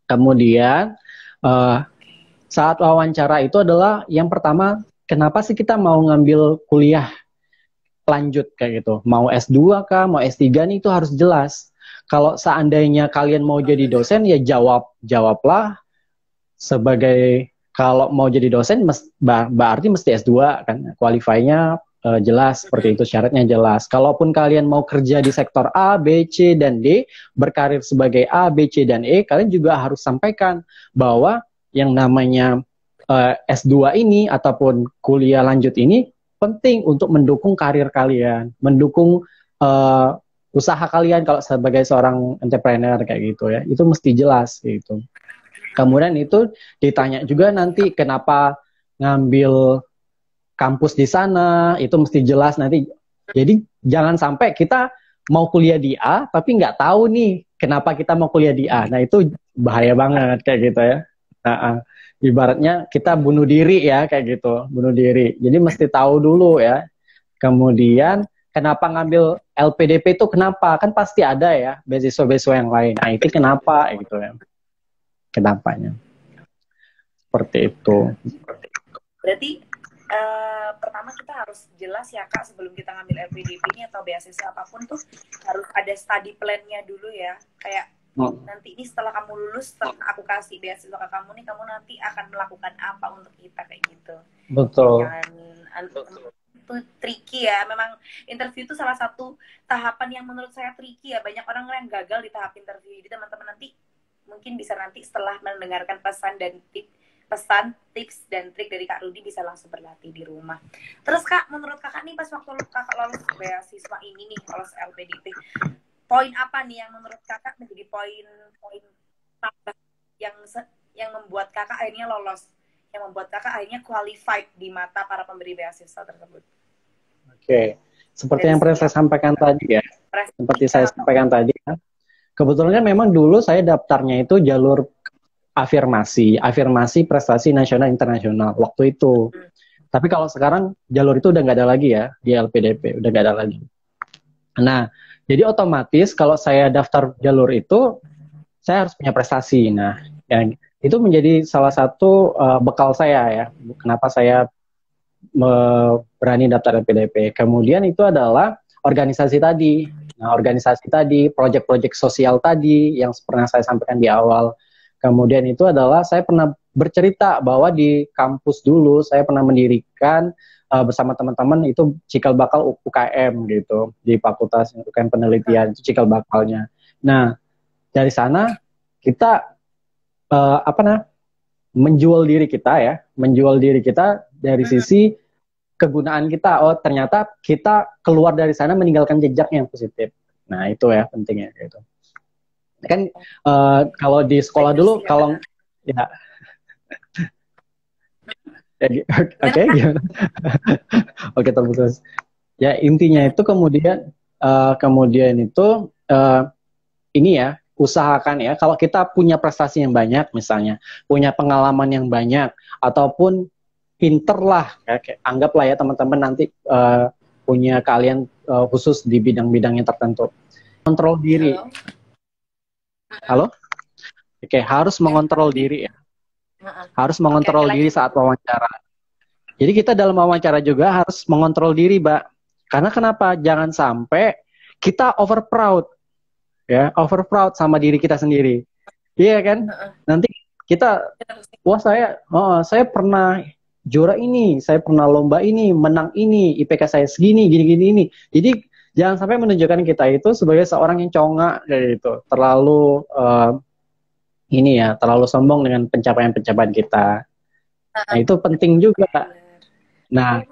B: Kemudian eh, saat wawancara itu adalah yang pertama, kenapa sih kita mau ngambil kuliah lanjut kayak gitu? Mau S2 kah, mau S3 nih itu harus jelas. Kalau seandainya kalian mau jadi dosen ya jawablah sebagai kalau mau jadi dosen berarti mesti S2 kan. Qualify-nya jelas seperti itu, syaratnya jelas. Kalaupun kalian mau kerja di sektor A, B, C, dan D, berkarir sebagai A, B, C, dan E, kalian juga harus sampaikan bahwa yang namanya S2 ini ataupun kuliah lanjut ini penting untuk mendukung karir kalian, mendukung usaha kalian kalau sebagai seorang entrepreneur kayak gitu ya. Itu mesti jelas gitu. Kemudian itu ditanya juga nanti kenapa ngambil kampus di sana, itu mesti jelas nanti. Jadi jangan sampai kita mau kuliah di A, tapi nggak tahu nih kenapa kita mau kuliah di A. Nah itu bahaya banget kayak gitu ya. Nah, ibaratnya kita bunuh diri ya kayak gitu, bunuh diri. Jadi mesti tahu dulu ya. Kemudian kenapa ngambil LPDP itu kenapa? Kan pasti ada ya beasiswa-beasiswa yang lain. Nah itu kenapa gitu ya. Kenapanya? Seperti itu.
A: Berarti pertama kita harus jelas ya Kak, sebelum kita ngambil LPDP-nya atau beasiswa apapun tuh harus ada study plan-nya dulu ya. Kayak nanti ini setelah kamu lulus, setelah aku kasih beasiswa ke kamu nih, kamu nanti akan melakukan apa untuk kita kayak gitu.
B: Betul.
A: Itu tricky ya. Memang interview itu salah satu tahapan yang menurut saya tricky ya. Banyak orang yang gagal di tahap interview. Jadi teman-teman nanti mungkin bisa nanti setelah mendengarkan pesan, tips, dan trik dari Kak Rudi bisa langsung berlatih di rumah. Terus Kak, menurut Kakak nih pas waktu Kakak lolos beasiswa ini nih, lolos LPDP, poin apa nih yang menurut Kakak menjadi poin tambah yang membuat Kakak akhirnya lolos, yang membuat Kakak akhirnya qualified di mata para pemberi beasiswa tersebut?
B: Oke, seperti yang pernah saya sampaikan tadi ya, seperti saya sampaikan tadi ya, kebetulan memang dulu saya daftarnya itu jalur afirmasi prestasi nasional internasional waktu itu. Tapi kalau sekarang jalur itu udah nggak ada lagi ya di LPDP, udah nggak ada lagi. Nah, jadi otomatis kalau saya daftar jalur itu, saya harus punya prestasi. Nah, ya, itu menjadi salah satu bekal saya ya. Kenapa saya berani daftar LPDP. Kemudian itu adalah organisasi tadi. Nah, organisasi tadi, proyek-proyek sosial tadi yang pernah saya sampaikan di awal. Kemudian itu adalah saya pernah bercerita bahwa di kampus dulu saya pernah mendirikan bersama teman-teman itu cikal bakal UKM gitu di Fakultas UKM Penelitian, itu cikal bakalnya. Nah, dari sana kita menjual diri kita dari sisi kegunaan kita. Oh, ternyata kita keluar dari sana meninggalkan jejak yang positif. Nah, itu ya pentingnya gitu. Kan kalau di sekolah dulu kalau ya oke gimana? Oke, terputus. Ya intinya itu kemudian itu ini ya, usahakan ya kalau kita punya prestasi yang banyak misalnya, punya pengalaman yang banyak ataupun pinter lah ya, anggaplah ya teman-teman nanti punya kalian khusus di bidang-bidang yang tertentu. Kontrol diri. Halo? Oke, harus mengontrol diri ya. Harus mengontrol diri saat wawancara. Jadi kita dalam wawancara juga harus mengontrol diri, Mbak. Karena kenapa? Jangan sampai kita over proud. Ya, over proud sama diri kita sendiri. Iya kan? Nanti kita wah saya pernah juara ini, saya pernah lomba ini, menang ini, IPK saya segini, gini-gini ini. Jadi jangan sampai menunjukkan kita itu sebagai seorang yang congak kayak gitu, terlalu terlalu sombong dengan pencapaian-pencapaian kita. Nah, itu penting juga. Nah,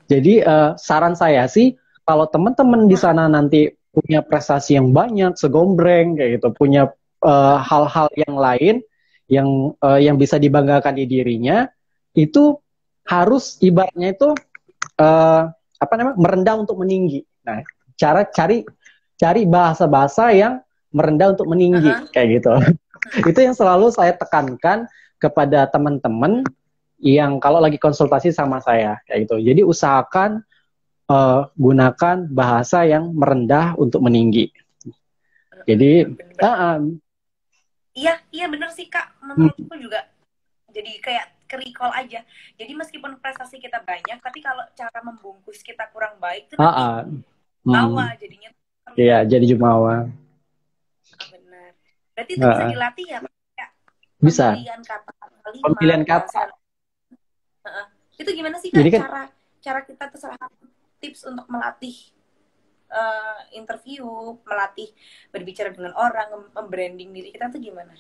B: jadi saran saya sih kalau teman-teman di sana nanti punya prestasi yang banyak, segombreng kayak gitu, punya hal-hal yang lain yang bisa dibanggakan di dirinya, itu harus ibaratnya itu merendah untuk meninggi. Nah, cari bahasa-bahasa yang merendah untuk meninggi kayak gitu. Itu yang selalu saya tekankan kepada teman-teman yang kalau lagi konsultasi sama saya kayak gitu. Jadi usahakan gunakan bahasa yang merendah untuk meninggi. Jadi
A: iya bener sih Kak, menurutku juga jadi kayak ke-recall aja. Jadi meskipun prestasi kita banyak, tapi kalau cara membungkus kita kurang baik itu nanti bawa jadinya.
B: Iya, jadi jumawa.
A: Benar. Berarti itu bisa dilatih ya, Kak?
B: Bisa.
A: Pemilihan kata. Itu gimana sih Kak,
B: jadi
A: cara kita terserah tips untuk melatih interview, melatih berbicara dengan orang, membranding diri kita tuh gimana?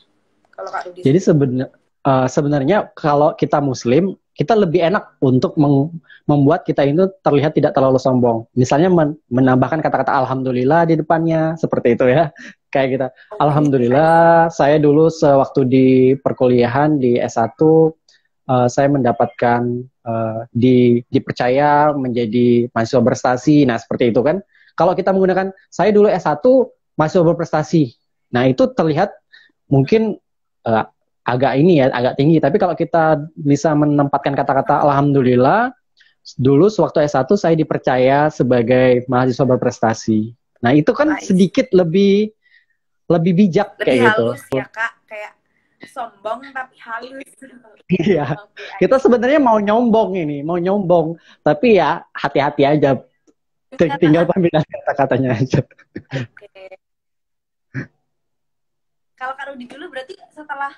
A: Kalau Kak Rudi.
B: Jadi sebenarnya kalau kita Muslim, kita lebih enak untuk membuat kita itu terlihat tidak terlalu sombong. Misalnya menambahkan kata-kata alhamdulillah di depannya, seperti itu ya. Kayak kita, alhamdulillah saya dulu sewaktu di perkuliahan di S1 saya mendapatkan dipercaya menjadi mahasiswa berprestasi. Nah, seperti itu kan. Kalau kita menggunakan saya dulu S1 mahasiswa berprestasi. Nah, itu terlihat mungkin agak tinggi. Tapi kalau kita bisa menempatkan kata-kata alhamdulillah, dulu sewaktu S1 saya dipercaya sebagai mahasiswa berprestasi. Nah, itu kan sedikit lebih bijak
A: lebih
B: kayak
A: halus
B: gitu.
A: Ya Kak, kayak sombong tapi halus.
B: Iya. Kita sebenarnya mau nyombong, tapi ya hati-hati aja. Tinggal pemilihan kata-katanya aja.
A: Kalau Kak Rudi dulu berarti setelah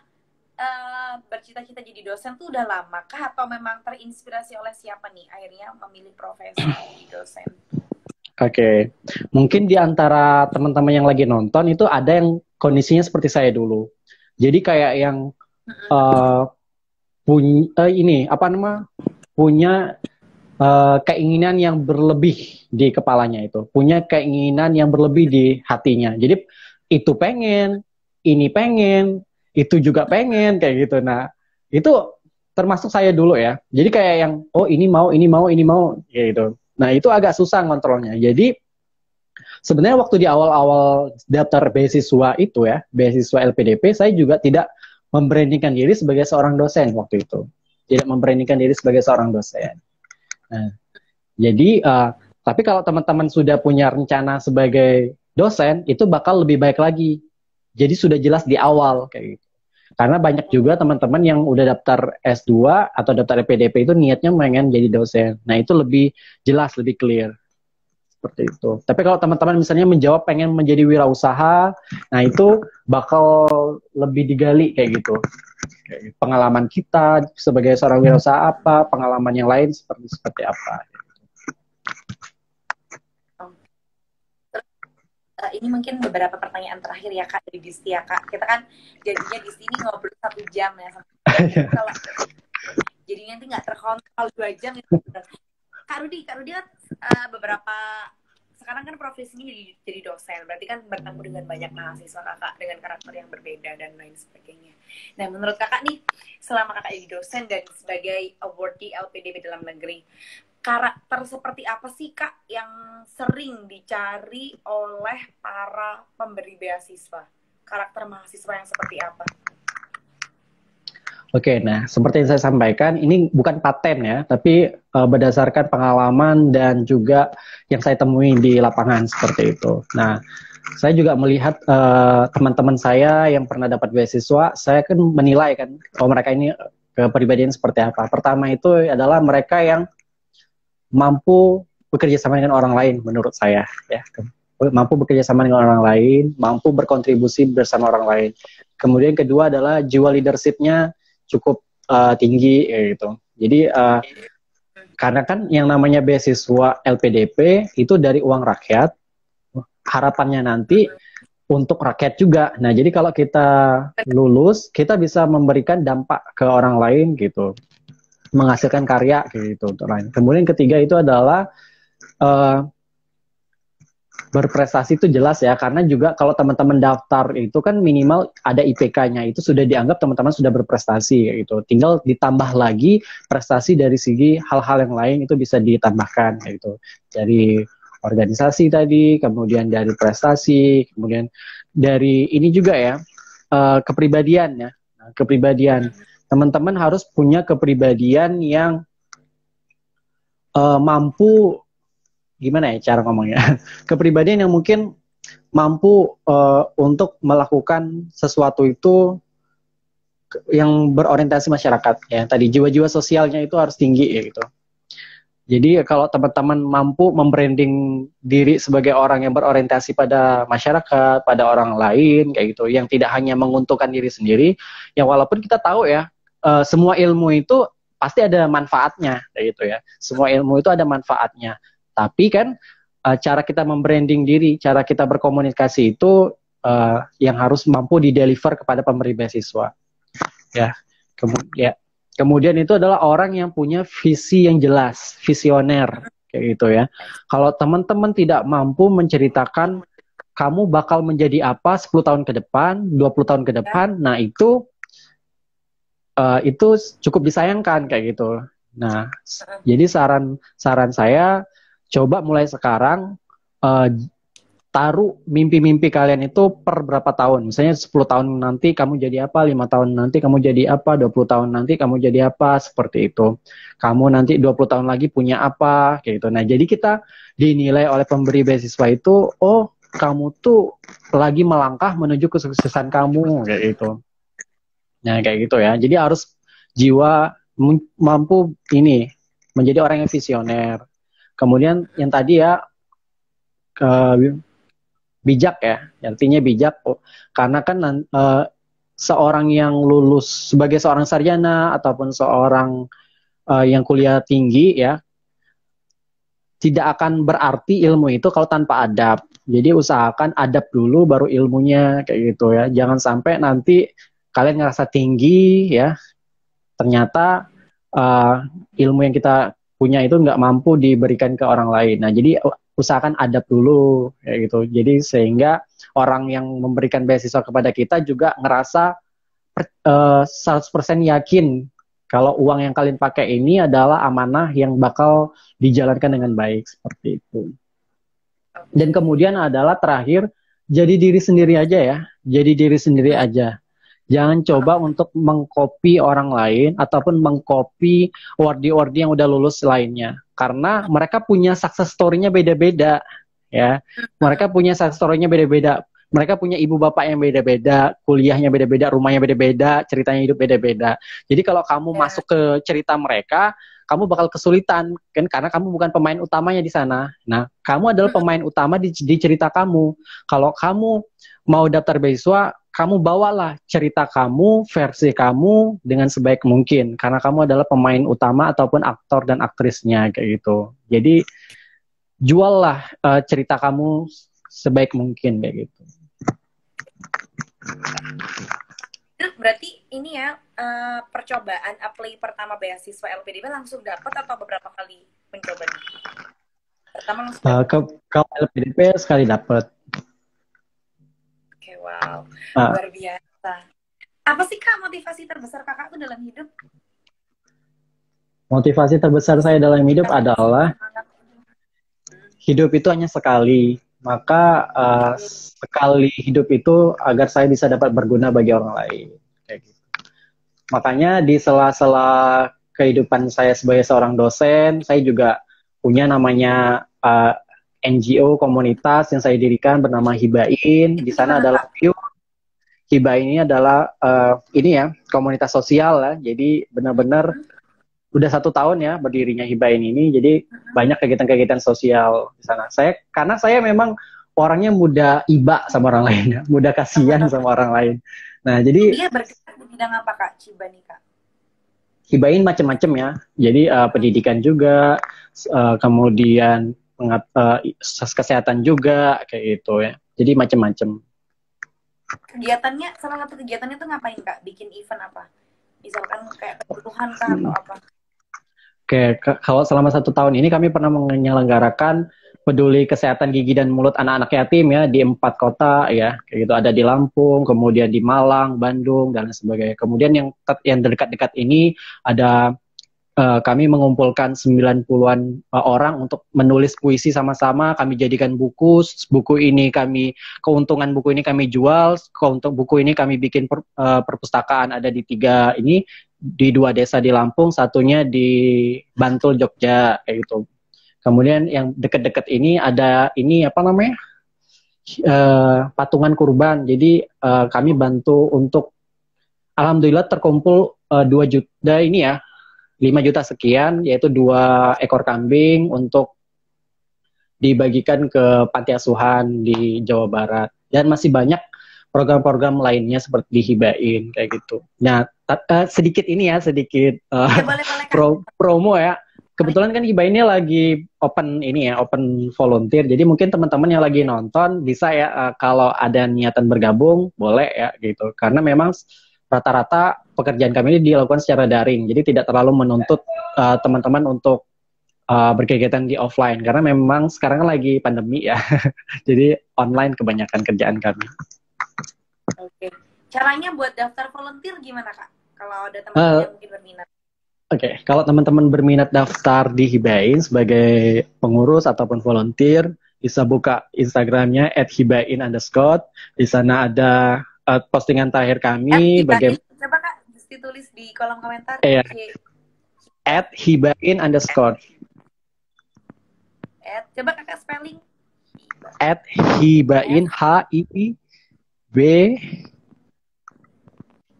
A: bercita-cita jadi dosen tuh udah lama kah atau memang terinspirasi oleh siapa nih akhirnya memilih profesi jadi dosen?
B: Oke. Mungkin di antara teman-teman yang lagi nonton itu ada yang kondisinya seperti saya dulu. Jadi kayak yang punya keinginan yang berlebih di kepalanya itu, punya keinginan yang berlebih di hatinya. Jadi itu pengen, ini pengen, itu juga pengen kayak gitu. Nah, itu termasuk saya dulu ya. Jadi kayak yang ini mau kayak gitu. Nah, itu agak susah ngontrolnya. Jadi sebenarnya waktu di awal-awal daftar beasiswa itu ya, beasiswa LPDP, saya juga tidak membrandingkan diri sebagai seorang dosen waktu itu. Tidak membrandingkan diri sebagai seorang dosen. Nah, jadi tapi kalau teman-teman sudah punya rencana sebagai dosen, itu bakal lebih baik lagi. Jadi sudah jelas di awal kayak gitu. Karena banyak juga teman-teman yang udah daftar S2 atau daftar LPDP itu niatnya pengen jadi dosen. Nah, itu lebih jelas, lebih clear. Seperti itu. Tapi kalau teman-teman misalnya menjawab pengen menjadi wirausaha, nah itu bakal lebih digali kayak gitu. Pengalaman kita sebagai seorang wirausaha apa, pengalaman yang lain seperti apa.
A: Ini mungkin beberapa pertanyaan terakhir ya Kak dari Disti ya Kak. Kita kan jadinya di sini ngobrol 1 jam ya. Kalau jadi nanti nggak terkontrol 2 jam itu. Kak Rudi kan beberapa sekarang kan profesinya jadi dosen, berarti kan bertemu dengan banyak mahasiswa Kakak dengan karakter yang berbeda dan lain sebagainya. Nah, menurut Kakak nih, selama Kakak jadi dosen dan sebagai awardee LPDP dalam negeri, karakter seperti apa sih Kak yang sering dicari oleh para pemberi beasiswa? Karakter mahasiswa yang seperti apa?
B: Oke, nah seperti yang saya sampaikan, ini bukan paten ya, tapi berdasarkan pengalaman dan juga yang saya temui di lapangan seperti itu. Nah, saya juga melihat teman-teman saya yang pernah dapat beasiswa, saya kan menilai kan, mereka ini kepribadian seperti apa. Pertama itu adalah mereka yang mampu bekerja sama dengan orang lain, menurut saya, ya. Mampu bekerja sama dengan orang lain, mampu berkontribusi bersama orang lain. Kemudian kedua adalah jiwa leadership-nya cukup tinggi gitu. Jadi karena kan yang namanya beasiswa LPDP itu dari uang rakyat, harapannya nanti untuk rakyat juga. Nah, jadi kalau kita lulus, kita bisa memberikan dampak ke orang lain gitu, menghasilkan karya gitu untuk lain. Kemudian ketiga itu adalah berprestasi itu jelas ya, karena juga kalau teman-teman daftar itu kan minimal ada IPK-nya, itu sudah dianggap teman-teman sudah berprestasi gitu. Tinggal ditambah lagi prestasi dari segi hal-hal yang lain itu bisa ditambahkan gitu. Dari organisasi tadi, kemudian dari prestasi, kemudian dari ini juga ya, kepribadian ya. Nah, kepribadian. Teman-teman harus punya kepribadian yang mampu, gimana ya cara ngomongnya, kepribadian yang mungkin mampu untuk melakukan sesuatu itu yang berorientasi masyarakat ya. Tadi jiwa-jiwa sosialnya itu harus tinggi ya gitu. Jadi kalau teman-teman mampu membranding diri sebagai orang yang berorientasi pada masyarakat, pada orang lain kayak gitu, yang tidak hanya menguntungkan diri sendiri, ya walaupun kita tahu ya, semua ilmu itu pasti ada manfaatnya kayak gitu ya. Semua ilmu itu ada manfaatnya. Tapi kan cara kita membranding diri, cara kita berkomunikasi itu yang harus mampu dideliver kepada pemberi beasiswa. Ya, kemudian itu adalah orang yang punya visi yang jelas, visioner, kayak gitu ya. Kalau teman-teman tidak mampu menceritakan kamu bakal menjadi apa 10 tahun ke depan, 20 tahun ke depan, nah itu cukup disayangkan kayak gitu. Nah, jadi saran saya coba mulai sekarang taruh mimpi-mimpi kalian itu per berapa tahun. Misalnya 10 tahun nanti kamu jadi apa, 5 tahun nanti kamu jadi apa, 20 tahun nanti kamu jadi apa, seperti itu. Kamu nanti 20 tahun lagi punya apa, kayak gitu. Nah, jadi kita dinilai oleh pemberi beasiswa itu, oh, kamu tuh lagi melangkah menuju kesuksesan kamu, kayak gitu. Nah, kayak gitu ya. Jadi harus jiwa mampu ini, menjadi orang yang visioner. Kemudian yang tadi ya, bijak ya, artinya bijak, karena kan seorang yang lulus sebagai seorang sarjana ataupun seorang yang kuliah tinggi ya, tidak akan berarti ilmu itu kalau tanpa adab. Jadi usahakan adab dulu baru ilmunya kayak gitu ya. Jangan sampai nanti kalian ngerasa tinggi ya, ternyata ilmu yang kita punya itu nggak mampu diberikan ke orang lain. Nah, jadi usahakan adab dulu kayak gitu. Jadi sehingga orang yang memberikan beasiswa kepada kita juga ngerasa 100% yakin kalau uang yang kalian pakai ini adalah amanah yang bakal dijalankan dengan baik, seperti itu. Dan kemudian adalah terakhir, jadi diri sendiri aja ya. Jadi diri sendiri aja. Jangan coba untuk mengcopy orang lain ataupun mengcopy wardi-wardi yang udah lulus lainnya. Karena mereka punya success story-nya beda-beda. Ya. Mereka punya success story-nya beda-beda. Mereka punya ibu bapak yang beda-beda, kuliahnya beda-beda, rumahnya beda-beda, ceritanya hidup beda-beda. Jadi kalau kamu masuk ke cerita mereka, kamu bakal kesulitan kan, karena kamu bukan pemain utamanya di sana. Nah, kamu adalah pemain utama di cerita kamu. Kalau kamu mau daftar beasiswa, kamu bawalah cerita kamu, versi kamu dengan sebaik mungkin, karena kamu adalah pemain utama ataupun aktor dan aktrisnya kayak gitu. Jadi juallah cerita kamu sebaik mungkin kayak gitu.
A: Berarti ini ya percobaan apply pertama beasiswa LPDP langsung dapat atau beberapa kali mencoba nih? Pertama langsung
B: kalau LPDP sekali dapat.
A: Oke, wow, luar biasa. Apa sih Kak motivasi terbesar Kakak tuh dalam hidup?
B: Motivasi terbesar saya dalam hidup adalah hidup itu hanya sekali. Maka sekali hidup itu agar saya bisa dapat berguna bagi orang lain. Kayak gitu. Makanya di sela-sela kehidupan saya sebagai seorang dosen, saya juga punya namanya NGO komunitas yang saya dirikan bernama Hibain. Di sana adalah Hibain ini adalah ini ya, komunitas sosial ya. Jadi benar-benar udah 1 tahun ya berdirinya Hibain ini, jadi banyak kegiatan-kegiatan sosial di sana. Karena saya memang orangnya mudah iba sama orang lain, ya, mudah kasihan sama orang lain. Nah, jadi
A: dia bergerak di bidang apa Kak Hibain Kak?
B: Hibain macam-macam ya. Jadi pendidikan juga, kemudian kesehatan juga kayak gitu ya. Jadi macam-macam.
A: Kegiatannya, salah satu kegiatannya tuh ngapain Kak? Bikin event apa? Misalkan kayak kebutuhan kah atau apa?
B: Oke, kalau selama 1 tahun ini kami pernah menyelenggarakan peduli kesehatan gigi dan mulut anak-anak yatim ya di 4 kota ya, kayak gitu, ada di Lampung, kemudian di Malang, Bandung dan lain sebagainya. Kemudian yang dekat-dekat ini ada kami mengumpulkan 90-an orang untuk menulis puisi sama-sama, kami jadikan buku. Keuntungan buku ini kami jual, keuntungan buku ini kami bikin perpustakaan, ada di 3 ini, di 2 desa di Lampung, satunya di Bantul, Jogja, kayak gitu. Kemudian yang dekat-dekat ini ada ini apa namanya? Patungan kurban. Jadi kami bantu untuk, alhamdulillah terkumpul 2 juta ini ya, 5 juta sekian, yaitu 2 ekor kambing untuk dibagikan ke panti asuhan di Jawa Barat. Dan masih banyak program-program lainnya seperti dihibain kayak gitu. Nah, sedikit ini ya, sedikit
A: boleh,
B: promo ya. Kebetulan kan Hiba ini lagi open ini ya, open volunteer. Jadi mungkin teman-teman yang lagi nonton bisa ya, kalau ada niatan bergabung boleh ya gitu. Karena memang rata-rata pekerjaan kami ini dilakukan secara daring. Jadi tidak terlalu menuntut teman-teman untuk berkegiatan di offline. Karena memang sekarang kan lagi pandemi ya. Jadi online kebanyakan kerjaan kami.
A: Oke. Caranya buat daftar volunteer gimana, Kak? Kalau ada teman-teman yang mungkin berminat.
B: Oke, kalau teman-teman berminat daftar di Hibain sebagai pengurus ataupun volunteer, bisa buka Instagramnya @hibain_. Di sana ada postingan terakhir kami.
A: Coba Kak, ditulis di kolom komentar.
B: Iya. @hibain_.
A: Coba Kakak spelling.
B: @hibain HIIB.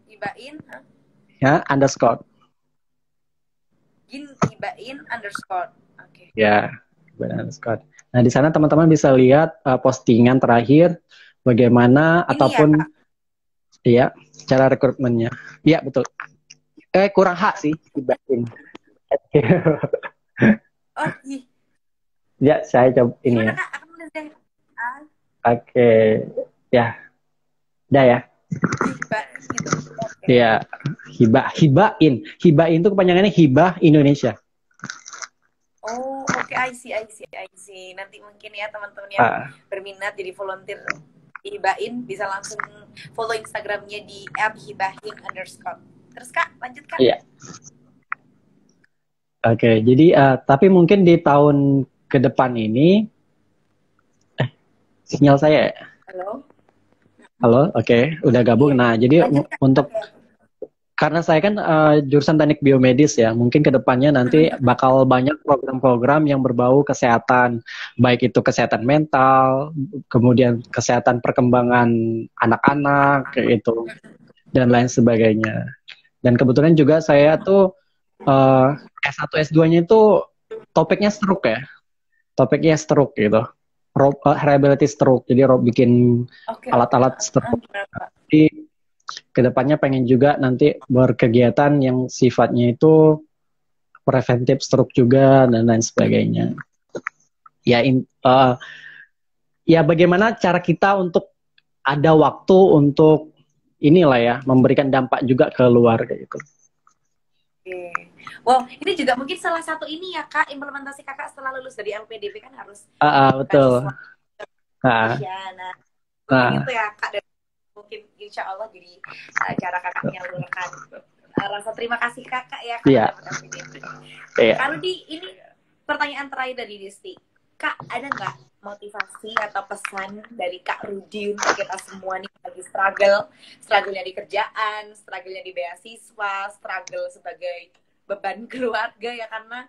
A: Hibain.
B: Ya, underscore.
A: Hibain_. Oke.
B: Ya, Hibain underscore. Nah, di sana teman-teman bisa lihat postingan terakhir bagaimana ini ataupun ya cara rekrutmennya. Iya, betul. Kurang H sih, Hibain.
A: Oh, iya.
B: Ya, saya coba ini ya. Oke. Ya. Udah ya. Ya, Hibain. Hibain itu kepanjangannya Hibah Indonesia.
A: Oh, oke, I see. Nanti mungkin ya teman-teman yang berminat jadi volunteer Hibain bisa langsung follow Instagramnya di @hibain_. Terus Kak, lanjutkan.
B: Iya. Oke, jadi tapi mungkin di tahun ke depan ini, sinyal saya. Halo, oke, udah gabung. Nah, jadi untuk karena saya kan jurusan teknik biomedis ya, mungkin kedepannya nanti bakal banyak program-program yang berbau kesehatan, baik itu kesehatan mental, kemudian kesehatan perkembangan anak-anak, kayak itu, dan lain sebagainya. Dan kebetulan juga saya tuh S1, S2-nya itu topiknya stroke ya, gitu, rehabilitasi stroke, jadi bikin alat-alat stroke. Jadi kedepannya pengen juga nanti berkegiatan yang sifatnya itu preventif stroke juga dan lain sebagainya. Ya bagaimana cara kita untuk ada waktu untuk inilah ya, memberikan dampak juga ke luar kayak gitu.
A: Wow, ini juga mungkin salah satu ini ya Kak, implementasi Kakak setelah lulus dari LPDP kan harus
B: betul.
A: Gitu ya Kak, mungkin insya Allah jadi cara Kakak menyalurkan rasa terima kasih Kakak ya Kak. Kalau ini pertanyaan terakhir dari Disti, Kak, ada nggak motivasi atau pesan dari Kak Rudi untuk kita semua nih lagi struggle-nya di kerjaan, struggle-nya di beasiswa, struggle sebagai beban keluarga ya, karena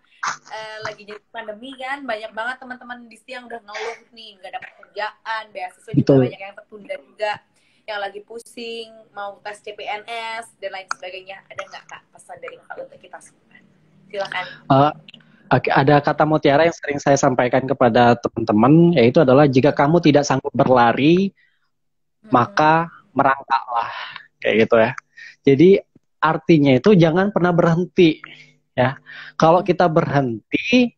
A: lagi jadi pandemi kan, banyak banget teman-teman Disti yang udah ngeluh nih nggak dapat kerjaan, beasiswa juga banyak yang tertunda juga, yang lagi pusing mau tes CPNS dan lain sebagainya. Ada nggak Kak pesan dari Kak untuk kita semua? Silakan.
B: Ada kata mutiara yang sering saya sampaikan kepada teman-teman, yaitu adalah jika kamu tidak sanggup berlari, maka merangkaklah, kayak gitu ya. Jadi artinya itu jangan pernah berhenti ya. Kalau kita berhenti,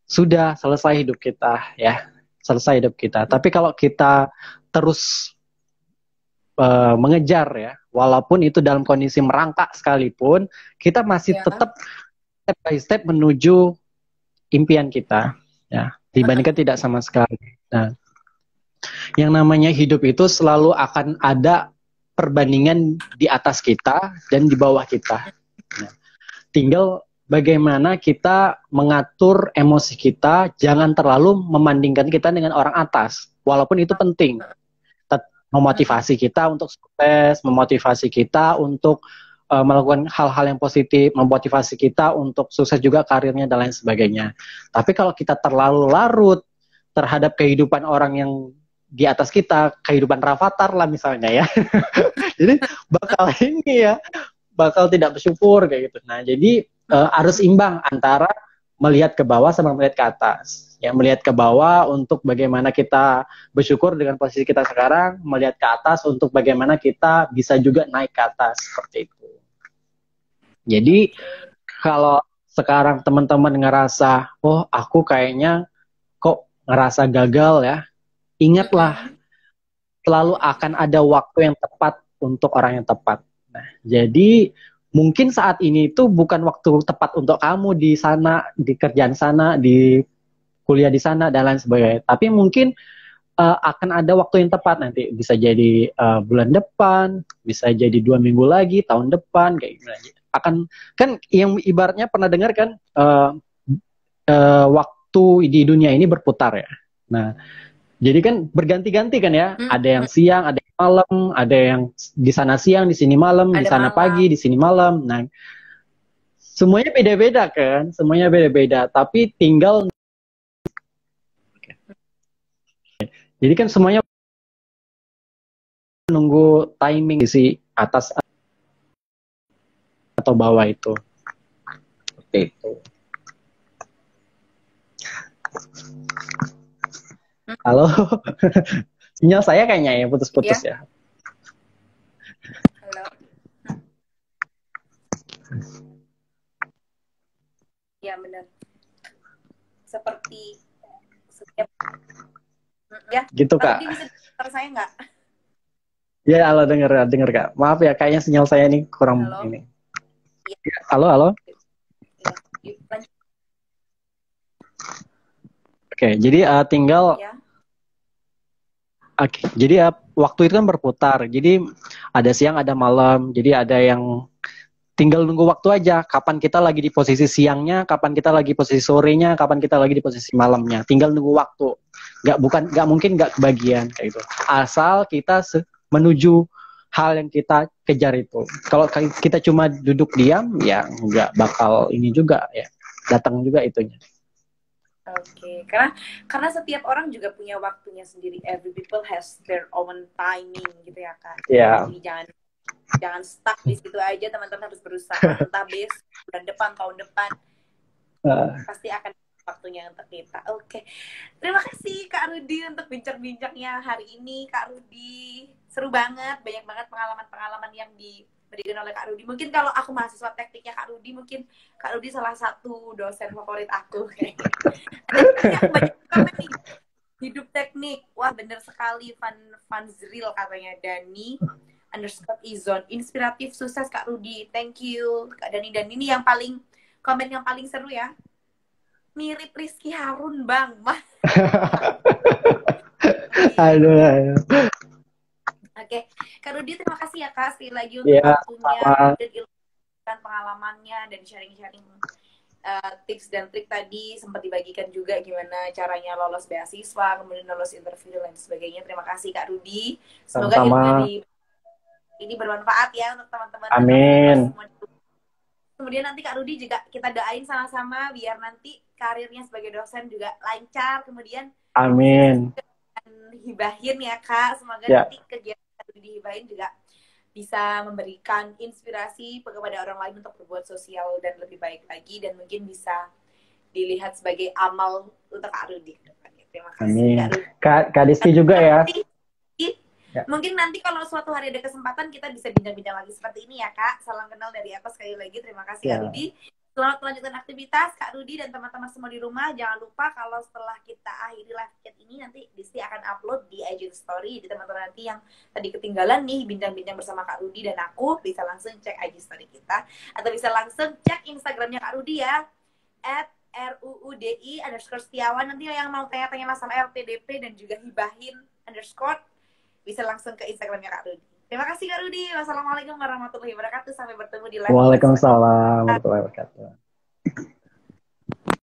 B: sudah selesai hidup kita ya, selesai hidup kita. Tapi kalau kita terus mengejar ya, walaupun itu dalam kondisi merangkak sekalipun, kita masih tetap step by step menuju impian kita ya. dibandingkan tidak sama sekali. Nah, yang namanya hidup itu selalu akan ada perbandingan di atas kita dan di bawah kita. Nah, tinggal bagaimana kita mengatur emosi kita, jangan terlalu membandingkan kita dengan orang atas, walaupun itu penting. Memotivasi kita untuk sukses, memotivasi kita untuk melakukan hal-hal yang positif, memotivasi kita untuk sukses juga karirnya dan lain sebagainya. Tapi kalau kita terlalu larut terhadap kehidupan orang yang di atas kita, kehidupan Rafathar lah misalnya ya, jadi bakal ini ya, bakal tidak bersyukur kayak gitu. Nah, jadi harus imbang antara melihat ke bawah sama melihat ke atas. Ya, melihat ke bawah untuk bagaimana kita bersyukur dengan posisi kita sekarang, melihat ke atas untuk bagaimana kita bisa juga naik ke atas seperti itu. Jadi kalau sekarang teman-teman ngerasa, oh aku kayaknya kok ngerasa gagal ya, ingatlah selalu akan ada waktu yang tepat untuk orang yang tepat. Nah, jadi mungkin saat ini itu bukan waktu tepat untuk kamu di sana, di kerjaan sana, di kuliah di sana dan lain sebagainya. Tapi mungkin akan ada waktu yang tepat nanti. Bisa jadi bulan depan, bisa jadi 2 minggu lagi, tahun depan, kayak gimana. Akan kan yang ibaratnya pernah dengar kan waktu di dunia ini berputar ya. Nah, jadi kan berganti-ganti kan ya. Ada yang siang, ada yang malam, ada yang di sana siang, di sini malam, di sana pagi, di sini malam. Nah, semuanya beda-beda kan, semuanya beda-beda. Tapi tinggal jadi kan semuanya nunggu timing si atas atau bawah itu. Seperti itu. Halo, sinyal saya kayaknya ya putus-putus ya.
A: Halo. Ya benar. Seperti setiap ya.
B: Gitu Kak.
A: Tadi bisa dengar saya nggak?
B: Ya, halo dengar Kak. Maaf ya, kayaknya sinyal saya ini kurang ini. Ya. Halo.
A: Ya.
B: Oke, jadi tinggal. Ya. Oke, jadi waktu itu kan berputar. Jadi ada siang, ada malam. Jadi ada yang tinggal nunggu waktu aja. Kapan kita lagi di posisi siangnya, kapan kita lagi posisi sorenya, kapan kita lagi di posisi malamnya. Tinggal nunggu waktu. Nggak mungkin nggak kebagian kayak gitu. Asal kita menuju hal yang kita kejar itu. Kalau kita cuma duduk diam, ya nggak bakal ini juga ya. Datang juga itunya.
A: Oke, karena setiap orang juga punya waktunya sendiri. Every people has their own timing gitu ya Kak.
B: Yeah.
A: Jadi jangan stuck di situ aja, teman-teman harus berusaha. Entah besok, bulan depan, tahun depan, pasti akan waktunya untuk kita. Oke, terima kasih Kak Rudi untuk bincang-bincangnya hari ini. Kak Rudi, seru banget, banyak banget pengalaman-pengalaman yang diberikan oleh Kak Rudi. Mungkin kalau aku mahasiswa tekniknya Kak Rudi, mungkin Kak Rudi salah satu dosen favorit aku. Banyak banget nih. Hidup teknik, wah bener sekali, fun zril katanya Dani _Izon, inspiratif, sukses Kak Rudi, thank you Kak Dani. Dan ini yang paling komen yang paling seru ya, mirip Rizky Harun bang.
B: Aduh.
A: Oke, Kak Rudi terima kasih ya Kak sekali lagi untuk waktunya dan ilmu dan pengalamannya dan sharing-sharing tips dan trik tadi, sempat dibagikan juga gimana caranya lolos beasiswa, kemudian lolos interview dan lain sebagainya. Terima kasih Kak Rudi. Semoga ilmu ini bermanfaat ya untuk teman-teman.
B: Amin.
A: Kemudian nanti Kak Rudi juga kita doain sama-sama biar nanti karirnya sebagai dosen juga lancar. Kemudian
B: amin.
A: Hibahin ya Kak. Semoga nanti kegiatan Kak Rudi hibahin juga bisa memberikan inspirasi kepada orang lain untuk berbuat sosial dan lebih baik lagi, dan mungkin bisa dilihat sebagai amal untuk Kak Rudi. Terima kasih.
B: Amin. Kak Disti juga ya.
A: Mungkin nanti kalau suatu hari ada kesempatan kita bisa bincang-bincang lagi seperti ini ya Kak. Salam kenal dari aku sekali lagi. Terima kasih Kak Rudi. Selamat melanjutkan aktivitas Kak Rudi dan teman-teman semua di rumah. Jangan lupa kalau setelah kita akhiri live chat ini nanti Disti akan upload di IG Story. Jadi teman-teman nanti yang tadi ketinggalan nih bincang-bincang bersama Kak Rudi dan aku bisa langsung cek IG Story kita atau bisa langsung cek Instagramnya Kak Rudi ya RUUDI_Setiawan. Nanti yang mau tanya-tanya masalah LPDP dan juga hibahin underscore bisa langsung ke Instagramnya Kak Rudi. Terima kasih Kak Rudi. Wassalamualaikum warahmatullahi wabarakatuh. Sampai bertemu di live.
B: Waalaikumsalam warahmatullahi wabarakatuh.